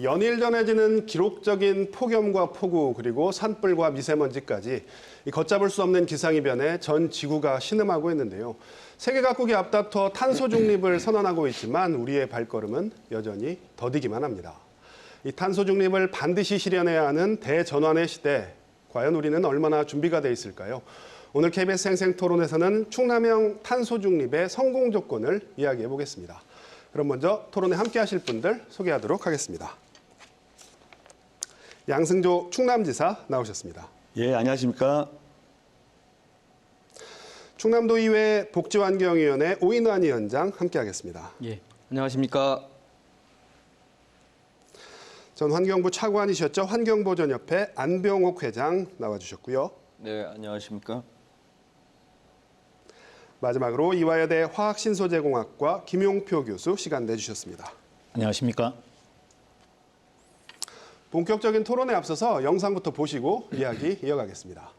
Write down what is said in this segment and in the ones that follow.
연일 전해지는 기록적인 폭염과 폭우 그리고 산불과 미세먼지까지 걷잡을 수 없는 기상이변에 전 지구가 신음하고 있는데요. 세계 각국이 앞다퉈 탄소 중립을 선언하고 있지만 우리의 발걸음은 여전히 더디기만 합니다. 이 탄소 중립을 반드시 실현해야 하는 대전환의 시대, 과연 우리는 얼마나 준비가 돼 있을까요? 오늘 KBS 생생토론에서는 충남형 탄소 중립의 성공 조건을 이야기해 보겠습니다. 그럼 먼저 토론에 함께 하실 분들 소개하도록 하겠습니다. 양승조 충남지사 나오셨습니다. 예, 안녕하십니까. 충남도의회 복지환경위원회 오인환 위원장 함께 하겠습니다. 예, 안녕하십니까. 전 환경부 차관이셨죠. 환경보전협회 안병옥 회장 나와주셨고요. 네, 안녕하십니까. 마지막으로 이화여대 화학신소재공학과 김용표 교수 시간 내주셨습니다. 안녕하십니까. 본격적인 토론에 앞서서 영상부터 보시고 이야기 이어가겠습니다.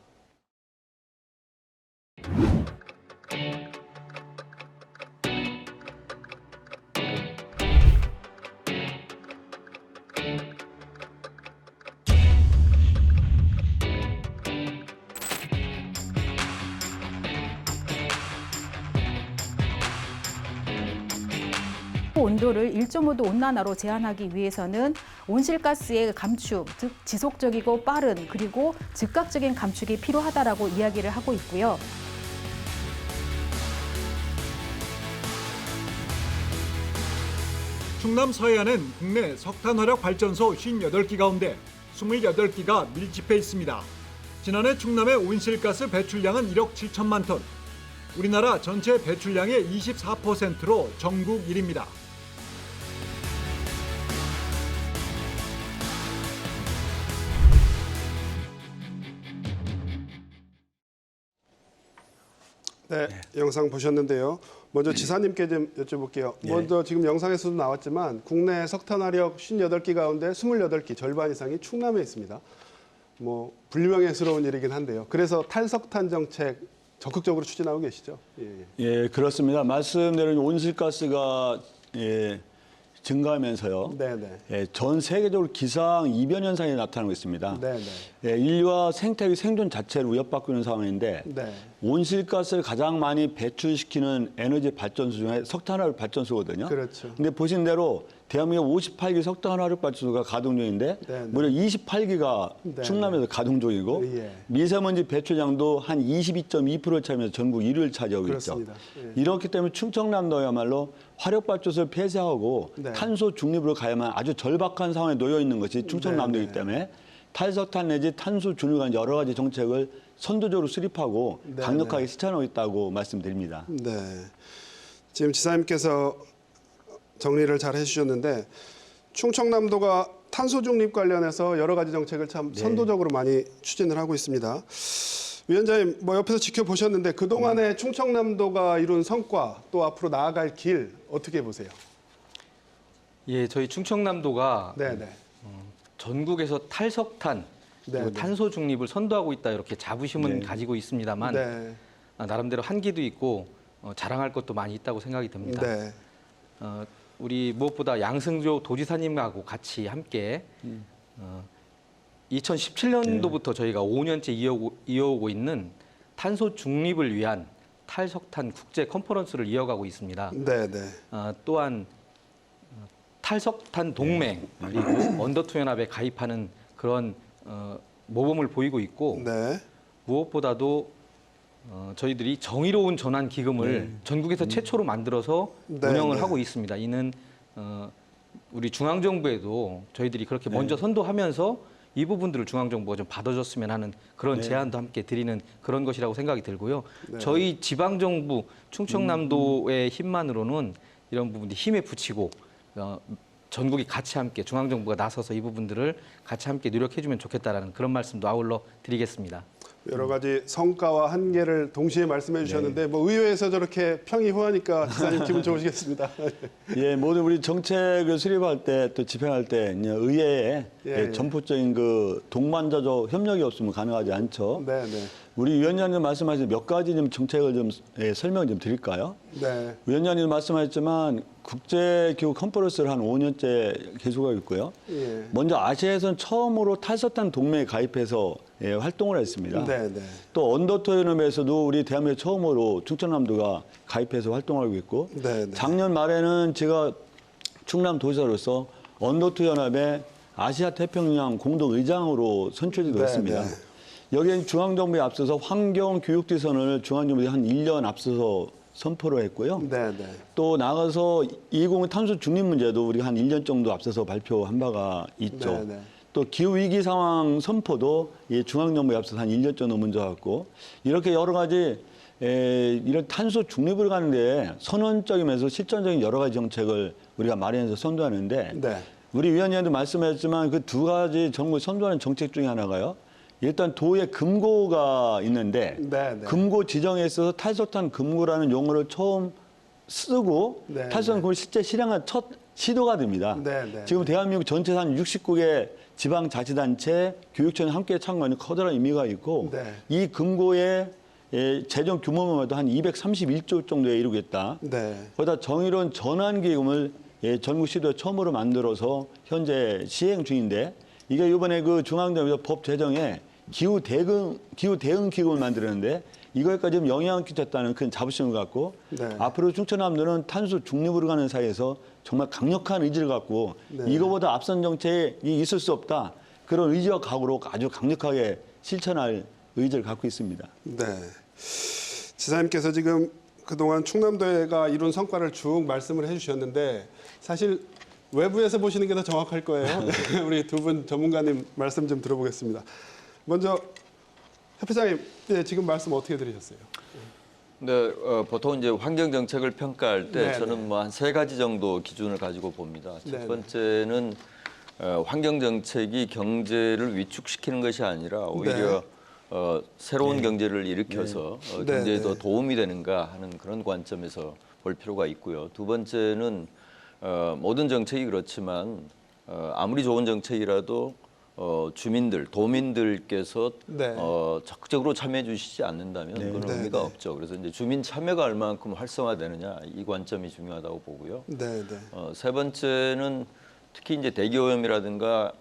온도를 1.5도 온난화로 제한하기 위해서는 온실가스의 감축, 즉 지속적이고 빠른 그리고 즉각적인 감축이 필요하다라고 이야기를 하고 있고요. 충남 서해안은 국내 석탄화력 발전소 58기 가운데 28기가 밀집해 있습니다. 지난해 충남의 온실가스 배출량은 1억 7천만 톤. 우리나라 전체 배출량의 24%로 전국 1위입니다. 네, 영상 보셨는데요. 먼저 지사님께 좀 여쭤볼게요. 먼저 지금 영상에서도 나왔지만 국내 석탄화력 58기 가운데 28기 절반 이상이 충남에 있습니다. 뭐 불명예스러운 일이긴 한데요. 그래서 탈석탄 정책 적극적으로 추진하고 계시죠? 예, 그렇습니다. 말씀대로 온실가스가 증가하면서요. 네네. 예, 전 세계적으로 기상 이변 현상이 나타나고 있습니다. 네네. 예, 인류와 생태계 생존 자체를 위협받고 있는 상황인데 네. 온실가스를 가장 많이 배출시키는 에너지 발전소 중에 석탄화력 발전소거든요. 그렇죠. 근데 보신 대로 대한민국 58기 석탄화력 발전소가 가동 중인데 네네. 무려 28기가 네네. 충남에서 가동 중이고 예. 미세먼지 배출량도 한 22.2%를 차면서 전국 1위를 차지하고 그렇습니다. 있죠. 예. 이렇기 때문에 충청남도야말로 화력발전소를 폐쇄하고 네. 탄소 중립으로 가야만 아주 절박한 상황에 놓여 있는 것이 충청남도이기 네네. 때문에 탈석탄 내지 탄소 중립 간 여러 가지 정책을 선도적으로 수립하고 네네. 강력하게 실천하고 있다고 말씀드립니다. 네. 지금 지사님께서 정리를 잘 해주셨는데 충청남도가 탄소 중립 관련해서 여러 가지 정책을 참 선도적으로 많이 추진을 하고 있습니다. 위원장님, 뭐 옆에서 지켜보셨는데 그동안의 충청남도가 이룬 성과 또 앞으로 나아갈 길 어떻게 보세요? 예, 저희 충청남도가 네네. 전국에서 탈석탄 그리고 네네. 탄소 중립을 선도하고 있다 이렇게 자부심은 가지고 있습니다만 네. 나름대로 한계도 있고 자랑할 것도 많이 있다고 생각이 듭니다. 네. 우리 무엇보다 양승조 도지사님하고 같이 함께 2017년도부터 저희가 5년째 이어오고 있는 탄소 중립을 위한 탈석탄 국제 컨퍼런스를 이어가고 있습니다. 네네. 또한 탈석탄 동맹 그리고 언더투 연합에 가입하는 그런 모범을 보이고 있고 네. 무엇보다도 저희들이 정의로운 전환 기금을 전국에서 최초로 만들어서 네, 운영을 네. 하고 있습니다. 이는 우리 중앙정부에도 저희들이 그렇게 먼저 선도하면서 이 부분들을 중앙정부가 좀 받아줬으면 하는 그런 제안도 함께 드리는 그런 것이라고 생각이 들고요. 네. 저희 지방정부 충청남도의 힘만으로는 이런 부분이 힘에 붙이고 전국이 같이 함께 중앙정부가 나서서 이 부분들을 같이 함께 노력해주면 좋겠다라는 그런 말씀도 아울러 드리겠습니다. 여러 가지 성과와 한계를 동시에 말씀해 주셨는데 뭐 의회에서 저렇게 평이 후하니까 지사님 기분 좋으시겠습니다. 예, 모두 우리 정책을 수립할 때 또 집행할 때 의회에 예. 전폭적인 그 동반자적 협력이 없으면 가능하지 않죠. 네네. 우리 위원장님 말씀하신 몇 가지 좀 정책을 좀 설명 좀 드릴까요? 네. 위원장님 말씀하셨지만 국제 기후 컨퍼런스를 한 5년째 계속하고 있고요. 예. 먼저 아시아에서는 처음으로 탈석탄 동맹에 가입해서 활동을 했습니다. 네, 네. 또 언더토 연합에서도 우리 대한민국 처음으로 충청남도가 가입해서 활동하고 있고 네, 네. 작년 말에는 제가 충남 도지사로서 언더토 연합의 아시아 태평양 공동 의장으로 선출이 되었습니다. 네. 여기엔 중앙정부에 앞서서 환경 교육 지선을 중앙정부에 한 1년 앞서서 선포를 했고요. 네, 네. 또 나가서 2050 탄소 중립 문제도 우리가 한 1년 정도 앞서서 발표한 바가 있죠. 네, 네. 또 기후 위기 상황 선포도 이 중앙정부에 앞서서 한 1년 정도 먼저 왔고 이렇게 여러 가지 이런 탄소 중립을 가는데 선언적이면서 실천적인 여러 가지 정책을 우리가 마련해서 선도하는데 네. 우리 위원님도 말씀하셨지만 그 두 가지 정부 선도하는 정책 중에 하나가요. 일단 도에 금고가 있는데 네, 네. 금고 지정에 있어서 탈석탄 금고라는 용어를 처음 쓰고 네, 탈석탄 금고를 실제 실행한 첫 시도가 됩니다. 네, 네. 지금 대한민국 전체 한 69개 지방자치단체, 교육청이 함께 참가하는 커다란 의미가 있고 네. 이 금고의 재정 규모만 해도 한 231조 정도에 이르겠다. 네. 거기다 정의로운 전환기금을 전국 시도에 처음으로 만들어서 현재 시행 중인데 이게 이번에 그 중앙정부에서 법 제정에 기후 대응 기금을 만들었는데 이거에까지 좀 영향을 끼쳤다는 큰 자부심을 갖고 네. 앞으로 충청남도는 탄소 중립으로 가는 사이에서 정말 강력한 의지를 갖고 네. 이거보다 앞선 정책이 있을 수 없다. 그런 의지와 각오로 아주 강력하게 실천할 의지를 갖고 있습니다. 네. 지사님께서 지금 그동안 충남도가 이룬 성과를 쭉 말씀을 해주셨는데 사실 외부에서 보시는 게 더 정확할 거예요. 네, 우리 두 분 전문가님 말씀 좀 들어보겠습니다. 먼저 협회장님, 네, 지금 말씀 어떻게 들으셨어요? 네, 보통 이제 환경 정책을 평가할 때 네, 저는 뭐 한 세 가지 정도 기준을 가지고 봅니다. 네, 첫 번째는 환경 정책이 경제를 위축시키는 것이 아니라 오히려 새로운 경제를 일으켜서 네, 경제에 네. 더 도움이 되는가 하는 그런 관점에서 볼 필요가 있고요. 두 번째는 모든 정책이 그렇지만 아무리 좋은 정책이라도 주민들, 도민들께서 네. 적극적으로 참여해 주시지 않는다면 그건 네, 의미가 네. 없죠. 그래서 이제 주민 참여가 얼마만큼 활성화되느냐 이 관점이 중요하다고 보고요. 네, 네. 세 번째는 특히 이제 대기오염이라든가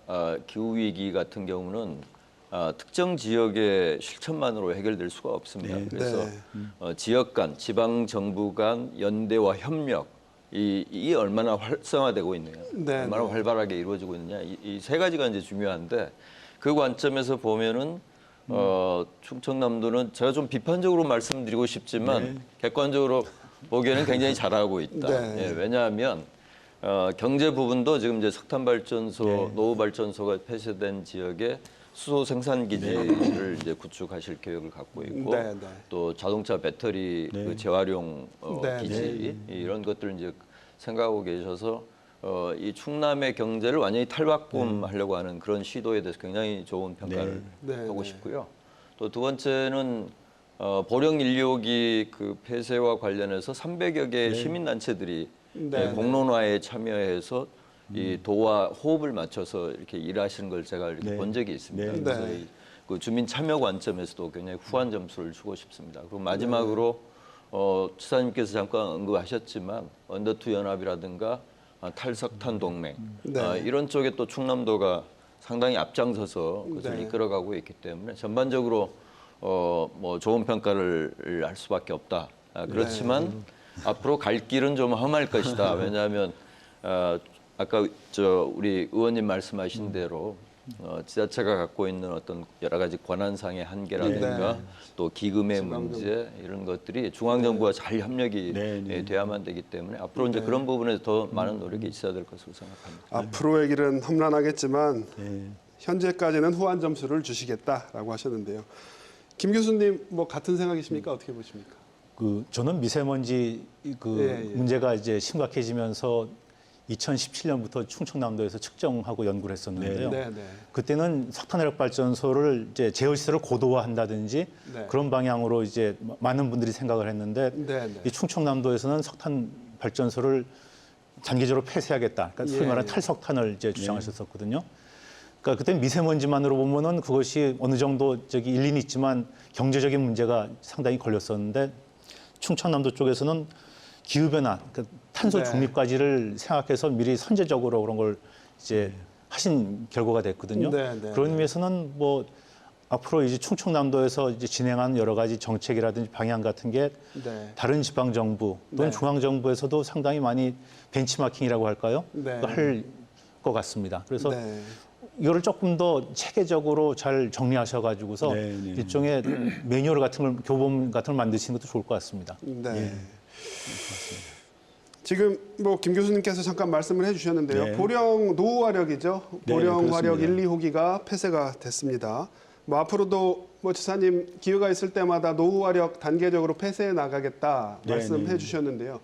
기후 위기 같은 경우는 특정 지역의 실천만으로 해결될 수가 없습니다. 네. 그래서 네. 지역 간, 지방 정부 간 연대와 협력 이 얼마나 활성화되고 있느냐, 네, 얼마나 네. 활발하게 이루어지고 있느냐 이 세 가지가 이제 중요한데 그 관점에서 보면은 충청남도는 제가 좀 비판적으로 말씀드리고 싶지만 객관적으로 보기에는 굉장히 잘하고 있다. 네. 예, 왜냐하면 경제 부분도 지금 이제 석탄 발전소, 노후 발전소가 폐쇄된 지역에 수소 생산 기지를 이제 구축하실 계획을 갖고 있고 네, 네. 또 자동차 배터리 그 재활용 네, 기지 이런 것들을 이제 생각하고 계셔서 이 충남의 경제를 완전히 탈바꿈하려고 하는 그런 시도에 대해서 굉장히 좋은 평가를 네, 하고 네. 싶고요. 또 두 번째는 보령 1호기 그 폐쇄와 관련해서 300여 개의 시민단체들이 네, 네. 공론화에 참여해서 이 도와 호흡을 맞춰서 이렇게 일하시는 걸 제가 이렇게 네. 본 적이 있습니다. 네. 그래서 네. 그 주민 참여 관점에서도 굉장히 후한 점수를 주고 싶습니다. 그리고 마지막으로 지사님께서 잠깐 언급하셨지만 언더투 연합이라든가 탈석탄 동맹 네. 이런 쪽에 또 충남도가 상당히 앞장서서 그것을 네. 이끌어가고 있기 때문에 전반적으로 뭐 좋은 평가를 할 수밖에 없다. 그렇지만 앞으로 갈 길은 좀 험할 것이다. 왜냐하면 아까 우리 의원님 말씀하신 대로 지자체가 갖고 있는 어떤 여러 가지 권한상의 한계라든가 네. 또 기금의 문제 이런 것들이 중앙정부와 잘 협력이 네, 네. 돼야만 되기 때문에 앞으로 이제 그런 부분에서 더 많은 노력이 있어야 될 것으로 생각합니다. 앞으로의 길은 험난하겠지만 네. 현재까지는 후한 점수를 주시겠다라고 하셨는데요. 김 교수님 뭐 같은 생각이십니까? 어떻게 보십니까? 저는 미세먼지 예, 예. 문제가 이제 심각해지면서 2017년부터 충청남도에서 측정하고 연구를 했었는데요. 네, 네. 그때는 석탄화력 발전소를 이제 제어 시설을 고도화한다든지 네. 그런 방향으로 이제 많은 분들이 생각을 했는데 네, 네. 이 충청남도에서는 석탄 발전소를 단기적으로 폐쇄하겠다. 그러니까 소위 예, 말하는 예. 탈석탄을 이제 주장하셨었거든요. 그러니까 그때 미세먼지만으로 보면은 그것이 어느 정도 일리는 있지만 경제적인 문제가 상당히 걸렸었는데 충청남도 쪽에서는 기후변화, 그러니까 탄소 네. 중립까지를 생각해서 미리 선제적으로 그런 걸 이제 하신 결과가 됐거든요. 네, 네, 그런 네. 의미에서는 뭐 앞으로 이제 충청남도에서 이제 진행하는 여러 가지 정책이라든지 방향 같은 게 네. 다른 지방 정부 또는 네. 중앙 정부에서도 상당히 많이 벤치마킹이라고 할까요? 네. 할 것 같습니다. 그래서 네. 이거를 조금 더 체계적으로 잘 정리하셔가지고서 네, 네. 일종의 매뉴얼 같은 걸 교본 같은 걸 만드시는 것도 좋을 것 같습니다. 네. 지금 뭐 김 교수님께서 잠깐 말씀을 해주셨는데요. 네. 보령 노후화력이죠. 네, 보령 화력 그렇습니다. 1, 2호기가 폐쇄가 됐습니다. 뭐 앞으로도 뭐 지사님 기회가 있을 때마다 노후화력 단계적으로 폐쇄해 나가겠다 네, 말씀해 네. 주셨는데요.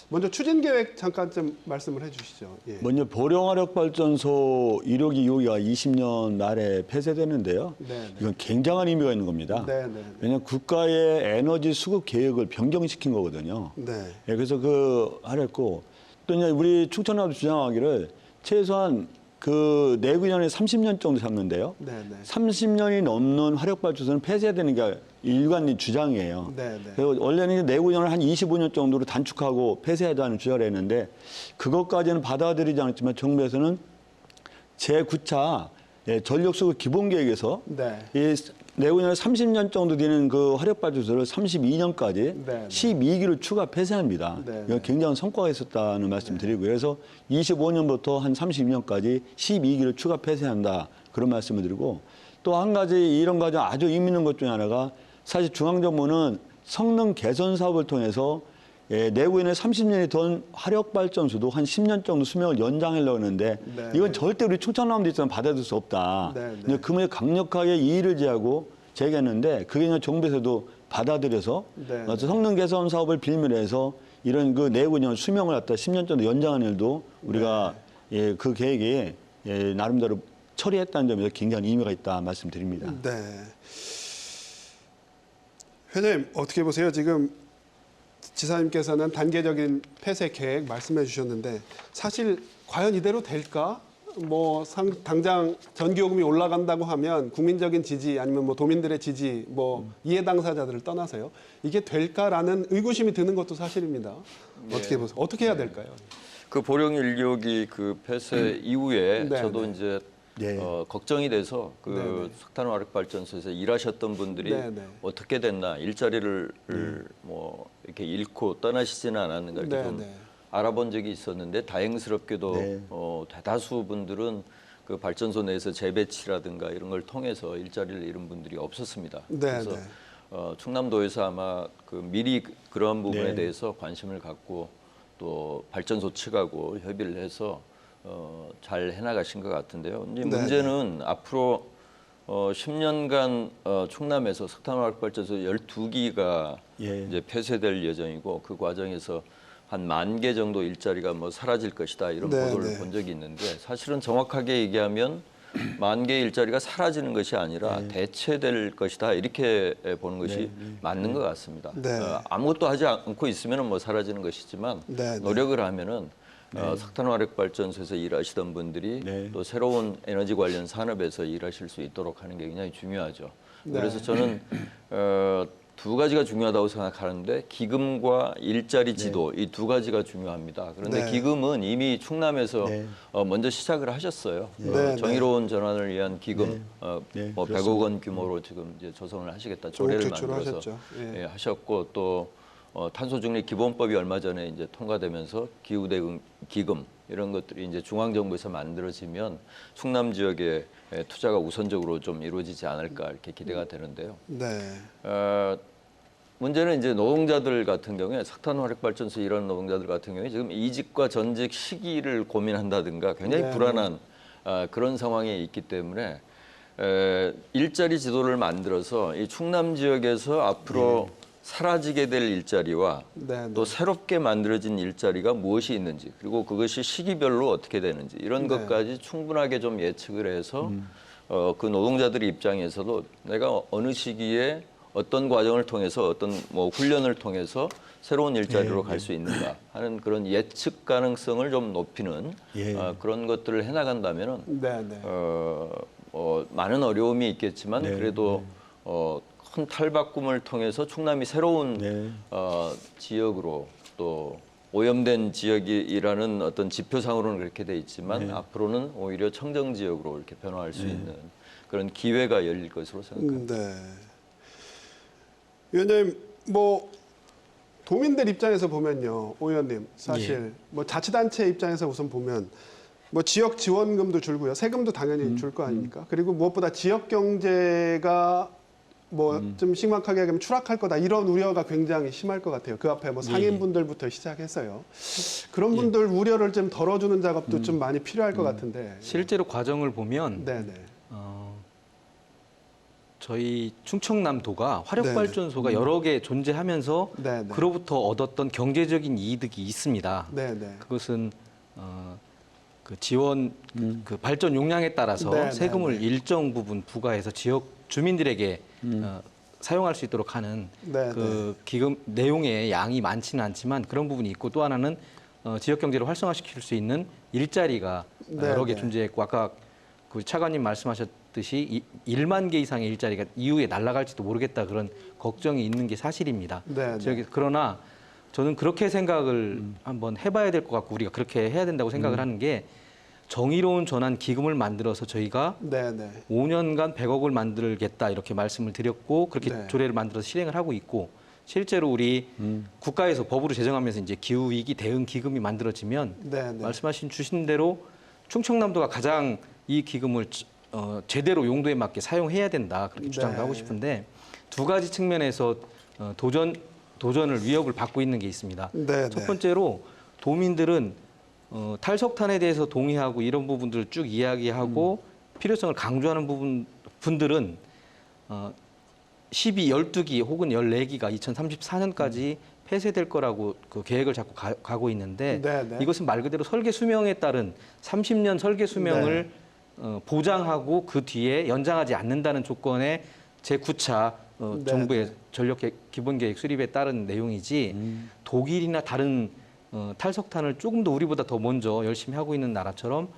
먼저 추진 계획 잠깐 좀 말씀을 해주시죠. 예. 먼저 보령화력발전소 1호기, 2호기가 20년 말에 폐쇄되는데요. 네, 네. 이건 굉장한 의미가 있는 겁니다. 네, 네, 네. 왜냐하면 국가의 에너지 수급 계획을 변경시킨 거거든요. 네. 예, 그래서 하랬고 또 이제 우리 충청남도 주장하기를 최소한 그 내구년에 30년 정도 잡는데요. 네, 네. 30년이 넘는 화력발전소는 폐쇄되는 게 일관된 주장이에요. 네, 네. 그래서 원래는 내구년을 한 25년 정도로 단축하고 폐쇄하자는 주장을 했는데 그것까지는 받아들이지 않았지만 정부에서는 제9차 전력수급 기본계획에서 네. 이 내후년에 30년 정도 되는 그 화력발전소를 32년까지 네, 네. 12기로 추가 폐쇄합니다. 네, 이건 굉장한 성과가 있었다는 말씀 드리고요. 그래서 25년부터 한 32년까지 12기로 추가 폐쇄한다. 그런 말씀을 드리고 또 한 가지 이런 과정 아주 의미 있는 것 중에 하나가 사실 중앙정부는 성능 개선 사업을 통해서 내후년에 30년이 던 화력발전소도 한 10년 정도 수명을 연장하려고 하는데 네, 이건 네. 절대 우리 충청남도 입장은 받아들일 수 없다. 네, 네. 근데 그에 강력하게 이의를 제기하고 제기했는데 그게 그냥 정부에서도 받아들여서 네, 네. 성능 개선 사업을 빌미해서 이런 그 내후년 수명을 갖다 10년 정도 연장하는 일도 우리가 네. 그 계획에 나름대로 처리했다는 점에서 굉장히 의미가 있다 말씀드립니다. 네. 회장님 어떻게 보세요? 지금 지사님께서는 단계적인 폐쇄 계획 말씀해 주셨는데 사실 과연 이대로 될까? 뭐 당장 전기요금이 올라간다고 하면 국민적인 지지 아니면 뭐 도민들의 지지 뭐 이해 당사자들을 떠나서요. 이게 될까라는 의구심이 드는 것도 사실입니다. 어떻게 보세요? 어떻게 해야 될까요? 그 보령 1, 2호기 그 폐쇄 이후에 네, 저도 네. 이제 네. 걱정이 돼서 그 네, 네. 석탄화력발전소에서 일하셨던 분들이 네, 네. 어떻게 됐나 일자리를 뭐 이렇게 잃고 떠나시지는 않았는가 이렇게 네, 좀 네. 알아본 적이 있었는데 다행스럽게도 네. 대다수 분들은 그 발전소 내에서 재배치라든가 이런 걸 통해서 일자리를 잃은 분들이 없었습니다. 네, 그래서 네. 충남도에서 아마 그 미리 그러한 부분에 네. 대해서 관심을 갖고 또 발전소 측하고 협의를 해서 잘 해나가신 것 같은데요. 이제 네, 문제는 앞으로 10년간 충남에서 석탄화력발전소 12기가 예. 이제 폐쇄될 예정이고 그 과정에서 한 10,000개 정도 일자리가 뭐 사라질 것이다 이런 네, 보도를 네. 본 적이 있는데 사실은 정확하게 얘기하면 10,000개 일자리가 사라지는 것이 아니라 대체될 것이다 이렇게 보는 것이 맞는 것 같습니다. 네. 아무것도 하지 않고 있으면 뭐 사라지는 것이지만 네, 네. 노력을 하면은 석탄화력발전소에서 일하시던 분들이 네. 또 새로운 에너지 관련 산업에서 일하실 수 있도록 하는 게 굉장히 중요하죠. 네. 그래서 저는 두 가지가 중요하다고 생각하는데 기금과 일자리 지도 이 두 가지가 중요합니다. 그런데 네. 기금은 이미 충남에서 네. 먼저 시작을 하셨어요. 네, 정의로운 전환을 위한 기금 네, 뭐 100억 원 규모로 지금 이제 조성을 하시겠다 조례를 조례를 만들어서 하셨죠. 예. 하셨고 또 탄소중립 기본법이 얼마 전에 이제 통과되면서 기후대응 기금 이런 것들이 이제 중앙정부에서 만들어지면 충남 지역에 투자가 우선적으로 좀 이루어지지 않을까 이렇게 기대가 되는데요. 네. 문제는 이제 노동자들 같은 경우에 석탄화력발전소 이런 노동자들 같은 경우에 지금 이직과 전직 시기를 고민한다든가 굉장히 네. 불안한 그런 상황에 있기 때문에 일자리 지도를 만들어서 이 충남 지역에서 앞으로 사라지게 될 일자리와 네, 또 새롭게 만들어진 일자리가 무엇이 있는지 그리고 그것이 시기별로 어떻게 되는지 이런 네. 것까지 충분하게 좀 예측을 해서 그 노동자들의 입장에서도 내가 어느 시기에 어떤 과정을 통해서 어떤 뭐 훈련을 통해서 새로운 일자리로 갈 수 있는가 하는 그런 예측 가능성을 좀 높이는 그런 것들을 해나간다면은 네, 네. 많은 어려움이 있겠지만 네, 그래도 큰 탈바꿈을 통해서 충남이 새로운 네. 지역으로 또 오염된 지역이라는 어떤 지표상으로는 그렇게 돼 있지만 앞으로는 오히려 청정 지역으로 이렇게 변화할 수 있는 그런 기회가 열릴 것으로 생각합니다. 네. 위원장님, 뭐 도민들 입장에서 보면요, 오 의원님 사실 뭐 자치단체 입장에서 우선 보면 뭐 지역 지원금도 줄고요, 세금도 당연히 줄 거 아닙니까? 그리고 무엇보다 지역 경제가 뭐 좀 심각하게 하면 추락할 거다 이런 우려가 굉장히 심할 것 같아요. 그 앞에 뭐 상인분들부터 시작해서요. 그런 분들 우려를 좀 덜어주는 작업도 좀 많이 필요할 것 같은데. 실제로 과정을 보면 네네. 저희 충청남도가 화력발전소가 여러 개 존재하면서 네네. 그로부터 얻었던 경제적인 이득이 있습니다. 네네. 그것은 그 지원 그 발전 용량에 따라서 네, 세금을 네, 네. 일정 부분 부과해서 지역 주민들에게 사용할 수 있도록 하는 네, 그 기금 내용의 양이 많지는 않지만 그런 부분이 있고, 또 하나는 지역 경제를 활성화시킬 수 있는 일자리가 네, 여러 개 네. 존재했고, 아까 그 차관님 말씀하셨듯이 1만 개 이상의 일자리가 이후에 날아갈지도 모르겠다 그런 걱정이 있는 게 사실입니다. 네, 네. 그러나 저는 그렇게 생각을 한번 해봐야 될 것 같고, 우리가 그렇게 해야 된다고 생각을 하는 게, 정의로운 전환 기금을 만들어서 저희가 네네. 5년간 100억을 만들겠다 이렇게 말씀을 드렸고, 그렇게 네. 조례를 만들어서 실행을 하고 있고, 실제로 우리 국가에서 법으로 제정하면서 이제 기후 위기 대응 기금이 만들어지면 네네. 주신 대로 충청남도가 가장 이 기금을 제대로 용도에 맞게 사용해야 된다 그렇게 주장도 네. 하고 싶은데, 두 가지 측면에서 도전을 위협을 받고 있는 게 있습니다. 네네. 첫 번째로 도민들은 탈석탄에 대해서 동의하고 이런 부분들을 쭉 이야기하고 필요성을 강조하는 분들은 12기 혹은 14기가 2034년까지 폐쇄될 거라고 그 계획을 잡고 가고 있는데, 네네. 이것은 말 그대로 설계 수명에 따른 30년 설계 수명을 보장하고 그 뒤에 연장하지 않는다는 조건에 제9차 정부의 전력 기본계획 수립에 따른 내용이지, 독일이나 다른 탈석탄을 조금 더 우리보다 더 먼저 열심히 하고 있는 나라처럼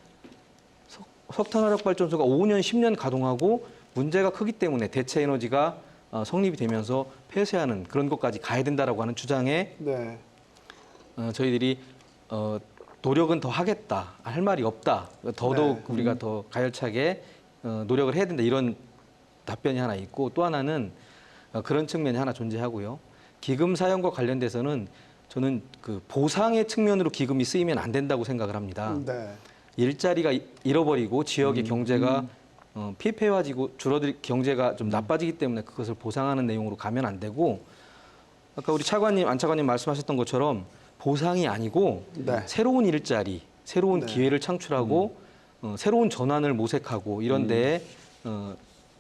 석탄화력발전소가 5년, 10년 가동하고 문제가 크기 때문에 대체 에너지가 성립이 되면서 폐쇄하는 그런 것까지 가야 된다라고 하는 주장에 네. 저희들이 노력은 더 하겠다, 할 말이 없다, 더더욱 네. 우리가 더 가열차게 노력을 해야 된다, 이런 답변이 하나 있고, 또 하나는 그런 측면이 하나 존재하고요. 기금 사용과 관련돼서는 저는 그 보상의 측면으로 기금이 쓰이면 안 된다고 생각을 합니다. 네. 일자리가 잃어버리고 지역의 경제가 피폐해지고 경제가 좀 나빠지기 때문에 그것을 보상하는 내용으로 가면 안 되고, 아까 우리 안 차관님 말씀하셨던 것처럼 보상이 아니고 네. 새로운 일자리, 새로운 네. 기회를 창출하고 새로운 전환을 모색하고 이런 데에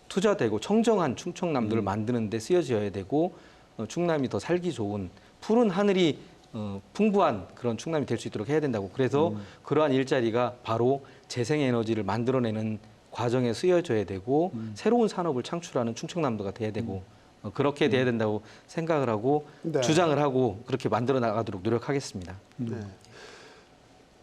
투자되고 청정한 충청남도를 만드는 데 쓰여져야 되고, 충남이 더 살기 좋은 푸른 하늘이 풍부한 그런 충남이 될 수 있도록 해야 된다고. 그래서 그러한 일자리가 바로 재생에너지를 만들어내는 과정에 쓰여져야 되고, 새로운 산업을 창출하는 충청남도가 돼야 되고, 그렇게 돼야 된다고 생각을 하고 네. 주장을 하고 그렇게 만들어 나가도록 노력하겠습니다. 네.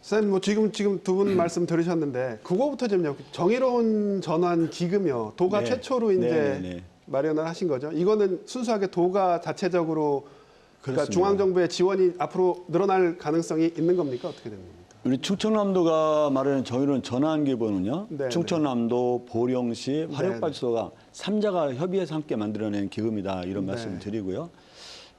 선생님, 뭐 지금 두 분 말씀 들으셨는데 그거부터 좀요. 정의로운 전환 기금이요. 도가 네. 최초로 이제 네, 네. 마련을 하신 거죠. 이거는 순수하게 도가 자체적으로 그러니까 그렇습니다. 중앙정부의 지원이 앞으로 늘어날 가능성이 있는 겁니까? 어떻게 됩니까? 우리 충청남도가 말하는 정의로운 전환 기금은요. 네, 충청남도, 보령시, 화력발전소가 삼자가 협의해서 함께 만들어낸 기금이다. 이런 네. 말씀을 드리고요.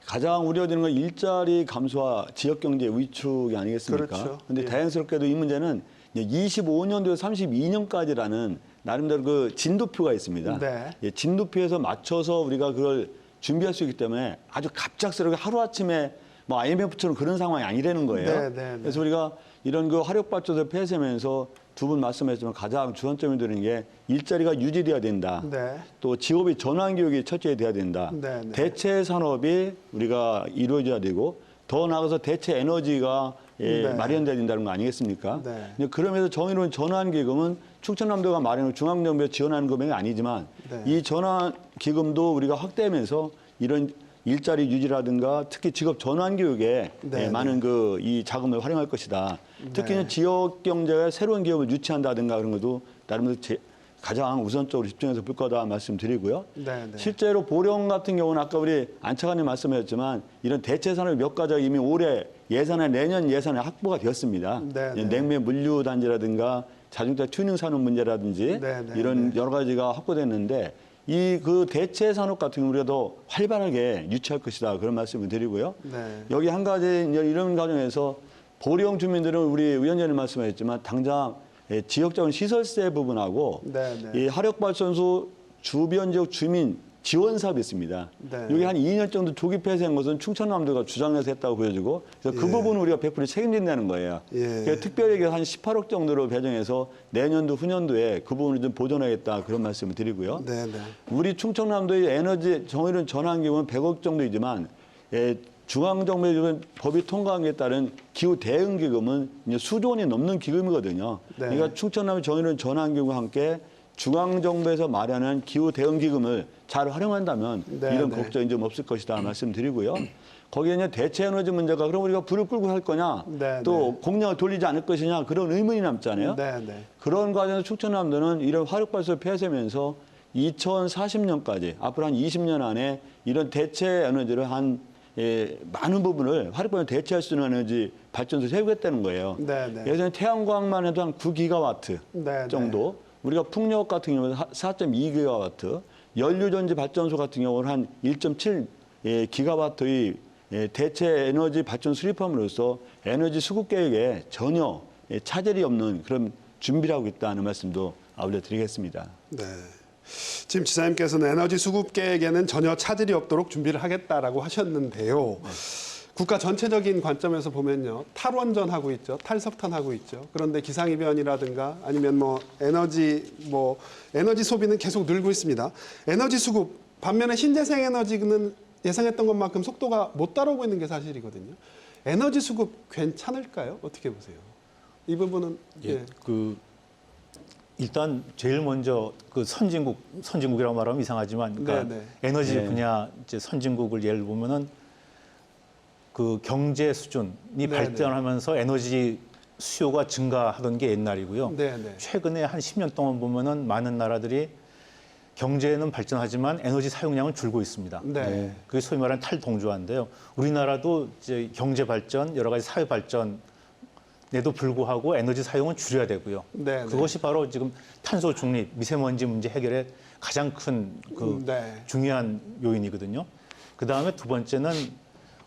가장 우려되는 건 일자리 감소와 지역 경제 위축이 아니겠습니까? 그렇죠. 그런데 예. 다행스럽게도 이 문제는 25년도에서 32년까지라는 나름대로 그 진도표가 있습니다. 네. 예, 진도표에서 맞춰서 우리가 그걸 준비할 수 있기 때문에 아주 갑작스럽게 하루아침에 뭐 IMF처럼 그런 상황이 아니라는 거예요. 네, 네, 네. 그래서 우리가 이런 그 화력발전소 폐쇄면서 두 분 말씀하셨지만 가장 주안점이 되는 게 일자리가 유지돼야 된다. 네. 또 직업의 전환 교육이 첫째 돼야 된다. 네, 네. 대체 산업이 우리가 이루어져야 되고, 더 나아가서 대체 에너지가 네. 마련돼야 된다는 거 아니겠습니까? 네. 근데 그러면서 정의로운 전환 기금은 충청남도가 마련한 중앙정부에 지원하는 금액이 아니지만 네. 이 전환 기금도 우리가 확대하면서 이런 일자리 유지라든가 특히 직업 전환 교육에 네, 많은 그 이 자금을 활용할 것이다. 특히는 네. 지역 경제에 새로운 기업을 유치한다든가 그런 것도 나름대로 가장 우선적으로 집중해서 볼 거다 말씀드리고요. 네, 네. 실제로 보령 같은 경우는 아까 우리 안 차관님 말씀하셨지만 이런 대체 산업 몇 가지가 이미 올해 예산에 내년 예산에 확보가 되었습니다. 네, 네. 냉매 물류 단지라든가 자동차 튜닝 산업 문제라든지 네, 네, 이런 여러 가지가 확보됐는데 이 그 대체 산업 같은 경우 우리가 더 활발하게 유치할 것이다 그런 말씀을 드리고요. 네. 여기 한 가지 이런 과정에서 보령 주민들은 우리 위원장님 말씀하셨지만 당장 지역적인 시설세 부분하고 네, 네. 이 화력발전소 주변 지역 주민 지원 사업이 있습니다. 네. 여기 한 2년 정도 조기 폐쇄한 것은 충청남도가 주장해서 했다고 보여지고 그래서 그 부분을 우리가 100% 책임진다는 거예요. 예. 그래서 특별히 한 18억 정도로 배정해서 내년도 후년도에 그 부분을 좀 보존하겠다 그런 말씀을 드리고요. 네, 네. 우리 충청남도의 에너지 정의는 전환기금은 100억 정도이지만 중앙정부의 법이 통과한 게 따른 기후 대응 기금은 이제 수조 원이 넘는 기금이거든요. 네. 그러니까 충청남도 정의는 전환기금과 함께 중앙정부에서 마련한 기후 대응 기금을 잘 활용한다면 네, 이런 네. 걱정이 좀 없을 것이다 말씀드리고요. 거기에 이제 대체 에너지 문제가 그럼 우리가 불을 끌고 할 거냐 네, 또 네. 공량을 돌리지 않을 것이냐 그런 의문이 남잖아요. 네, 네. 그런 과정에서 충청남도는 이런 화력발전을 폐쇄하면서 2040년까지 앞으로 한 20년 안에 이런 대체 에너지를 한 많은 부분을 화력발전을 대체할 수 있는 에너지 발전소를 세우겠다는 거예요. 네, 네. 예전에 태양광만 해도 한 9기가와트 네, 네. 정도, 우리가 풍력 같은 경우는 4.2기가와트, 연료전지 발전소 같은 경우는 한 1.7 기가와트의 대체 에너지 발전 수립함으로써 에너지 수급 계획에 전혀 차질이 없는 그런 준비를 하고 있다는 말씀도 올려드리겠습니다. 네. 지금 지사님께서는 에너지 수급 계획에는 전혀 차질이 없도록 준비를 하겠다라고 하셨는데요. 국가 전체적인 관점에서 보면요, 탈원전하고 있죠, 탈석탄하고 있죠. 그런데 기상이변이라든가 아니면 에너지 소비는 계속 늘고 있습니다. 에너지 수급 반면에 신재생 에너지는 예상했던 것만큼 속도가 못 따라오고 있는 게 사실이거든요. 에너지 수급 괜찮을까요? 어떻게 보세요? 이 부분은 일단 제일 먼저 그 선진국이라고 말하면 이상하지만 그러니까 네, 네. 에너지 네. 분야 이제 선진국을 예를 보면은 그 경제 수준이 네, 발전하면서 에너지 수요가 증가하던 게 옛날이고요. 네, 네. 최근에 한 10년 동안 보면은 많은 나라들이 경제는 발전하지만 에너지 사용량은 줄고 있습니다. 네. 그게 소위 말하는 탈동조화인데요. 우리나라도 이제 경제 발전, 여러 가지 사회 발전에도 불구하고 에너지 사용은 줄여야 되고요. 네, 네. 그것이 바로 지금 탄소 중립, 미세먼지 문제 해결에 가장 큰 그 네. 중요한 요인이거든요. 그 다음에 두 번째는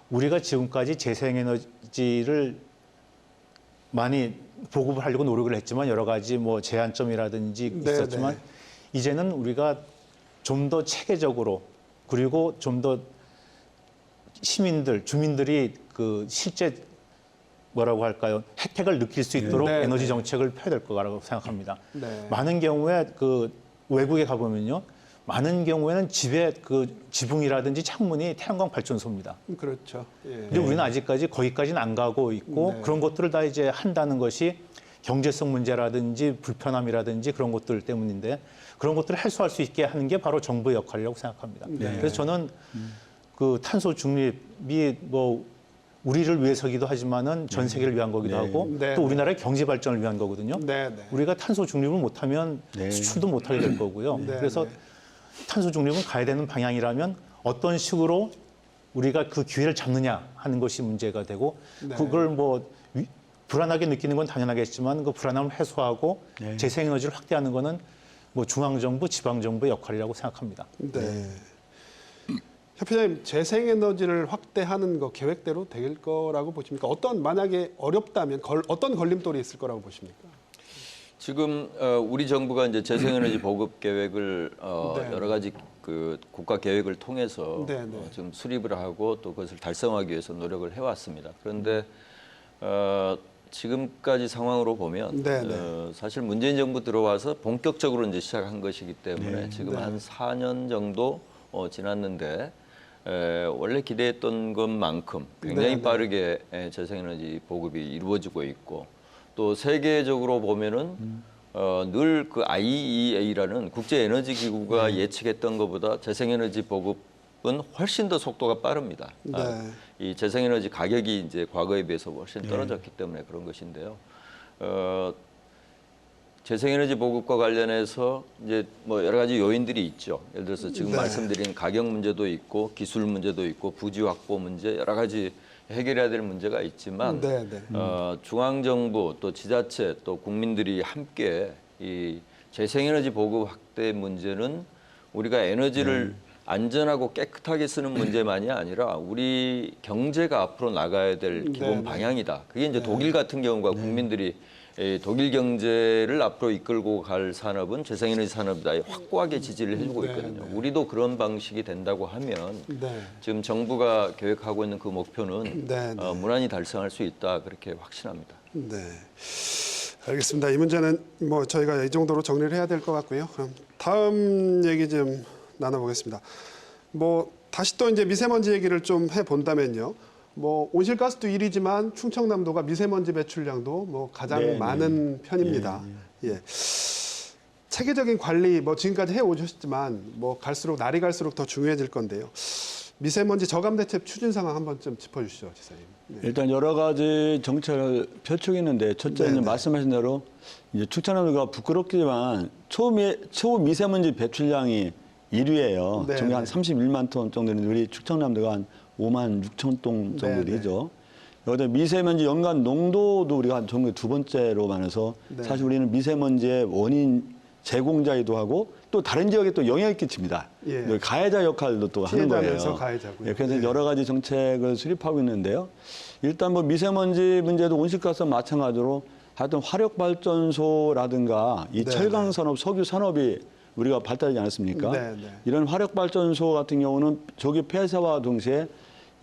우리가 지금까지 재생에너지를 많이 보급을 하려고 노력을 했지만 여러 가지 제한점이라든지 네, 있었지만 네. 이제는 우리가 좀 더 체계적으로 그리고 좀 더 주민들이 그 실제 뭐라고 할까요? 혜택을 느낄 수 있도록 네, 에너지 네. 정책을 펴야 될 거라고 생각합니다. 네. 많은 경우에 그 외국에 가보면요. 많은 경우에는 집에 그 지붕이라든지 창문이 태양광 발전소입니다. 그렇죠. 예. 근데 우리는 아직까지 거기까지는 안 가고 있고 네. 그런 것들을 다 이제 한다는 것이 경제성 문제라든지 불편함이라든지 그런 것들 때문인데 그런 것들을 해소할 수 있게 하는 게 바로 정부의 역할이라고 생각합니다. 네. 그래서 저는 그 탄소 중립이 우리를 위해서기도 하지만은 전 세계를 위한 거기도 하고 네. 또 우리나라의 경제 발전을 위한 거거든요. 네, 네. 우리가 탄소 중립을 못하면 네. 수출도 못하게 될 거고요. 네, 그래서 네. 탄소 중립은 가야 되는 방향이라면 어떤 식으로 우리가 그 기회를 잡느냐 하는 것이 문제가 되고 네. 그걸 불안하게 느끼는 건 당연하겠지만 그 불안함을 해소하고 네. 재생에너지를 확대하는 거는 지방정부, 지방정부의 역할이라고 생각합니다. 네. 협회장님, 재생에너지를 확대하는 거 계획대로 될 거라고 보십니까? 만약에 어렵다면 어떤 걸림돌이 있을 거라고 보십니까? 지금 우리 정부가 이제 재생에너지 보급 계획을 네. 여러 가지 그 국가 계획을 통해서 네, 네. 지금 수립을 하고 또 그것을 달성하기 위해서 노력을 해왔습니다. 그런데 지금까지 상황으로 보면 네, 네. 사실 문재인 정부 들어와서 본격적으로 이제 시작한 것이기 때문에 지금 네. 한 4년 정도 지났는데 원래 기대했던 것만큼 굉장히 네, 네. 빠르게 재생에너지 보급이 이루어지고 있고 또 세계적으로 보면은 늘 그 IEA라는 국제 에너지 기구가 예측했던 것보다 재생에너지 보급은 훨씬 더 속도가 빠릅니다. 네. 이 재생에너지 가격이 이제 과거에 비해서 훨씬 떨어졌기 때문에 그런 것인데요. 재생에너지 보급과 관련해서 이제 뭐 여러 가지 요인들이 있죠. 예를 들어서 지금 네. 말씀드린 가격 문제도 있고 기술 문제도 있고 부지 확보 문제 여러 가지 해결해야 될 문제가 있지만 네, 네. 중앙 정부 또 지자체 또 국민들이 함께 이 재생에너지 보급 확대 문제는 우리가 에너지를 안전하고 깨끗하게 쓰는 문제만이 아니라 우리 경제가 앞으로 나가야 될 기본 네, 네. 방향이다. 그게 이제 독일 같은 경우가 국민들이 독일 경제를 앞으로 이끌고 갈 산업은 재생에너지 산업이다. 확고하게 지지를 해주고 있거든요. 우리도 그런 방식이 된다고 하면 네. 지금 정부가 계획하고 있는 그 목표는 네, 네. 무난히 달성할 수 있다. 그렇게 확신합니다. 네. 알겠습니다. 이 문제는 뭐 저희가 이 정도로 정리를 해야 될 것 같고요. 그럼 다음 얘기 좀 나눠보겠습니다. 뭐 다시 또 이제 미세먼지 얘기를 좀 해본다면요. 뭐 온실가스도 1위지만 충청남도가 미세먼지 배출량도 뭐 가장 네, 많은 편입니다. 예. 체계적인 관리 뭐 지금까지 해 오셨지만 뭐 갈수록 날이 갈수록 더 중요해질 건데요. 미세먼지 저감 대책 추진 상황 한번 좀 짚어주시죠, 지사님. 네. 일단 여러 가지 정책을 펼치고 첫째는 네네. 말씀하신 대로 이제 충청남도가 부끄럽지만 초미세먼지 배출량이 1위예요. 네네. 전국 한 31만 톤 정도 되는데 우리 충청남도가 한 5만 6천 톤 정도 네네. 되죠. 여기다 미세먼지 연간 농도도 우리가 한 전국 두 번째로 많아서 네. 사실 우리는 미세먼지의 원인 제공자이기도 하고 또 다른 지역에 또 영향을 끼칩니다. 예. 가해자 역할도 또 하는 피해자면서 거예요. 가해자고요. 예, 그래서 네. 여러 가지 정책을 수립하고 있는데요. 일단 뭐 미세먼지 문제도 온실가스와 마찬가지로 하여튼 화력발전소라든가 이 네, 철강산업, 석유산업이 우리가 발달하지 않았습니까? 네, 네. 이런 화력발전소 같은 경우는 저기 폐쇄와 동시에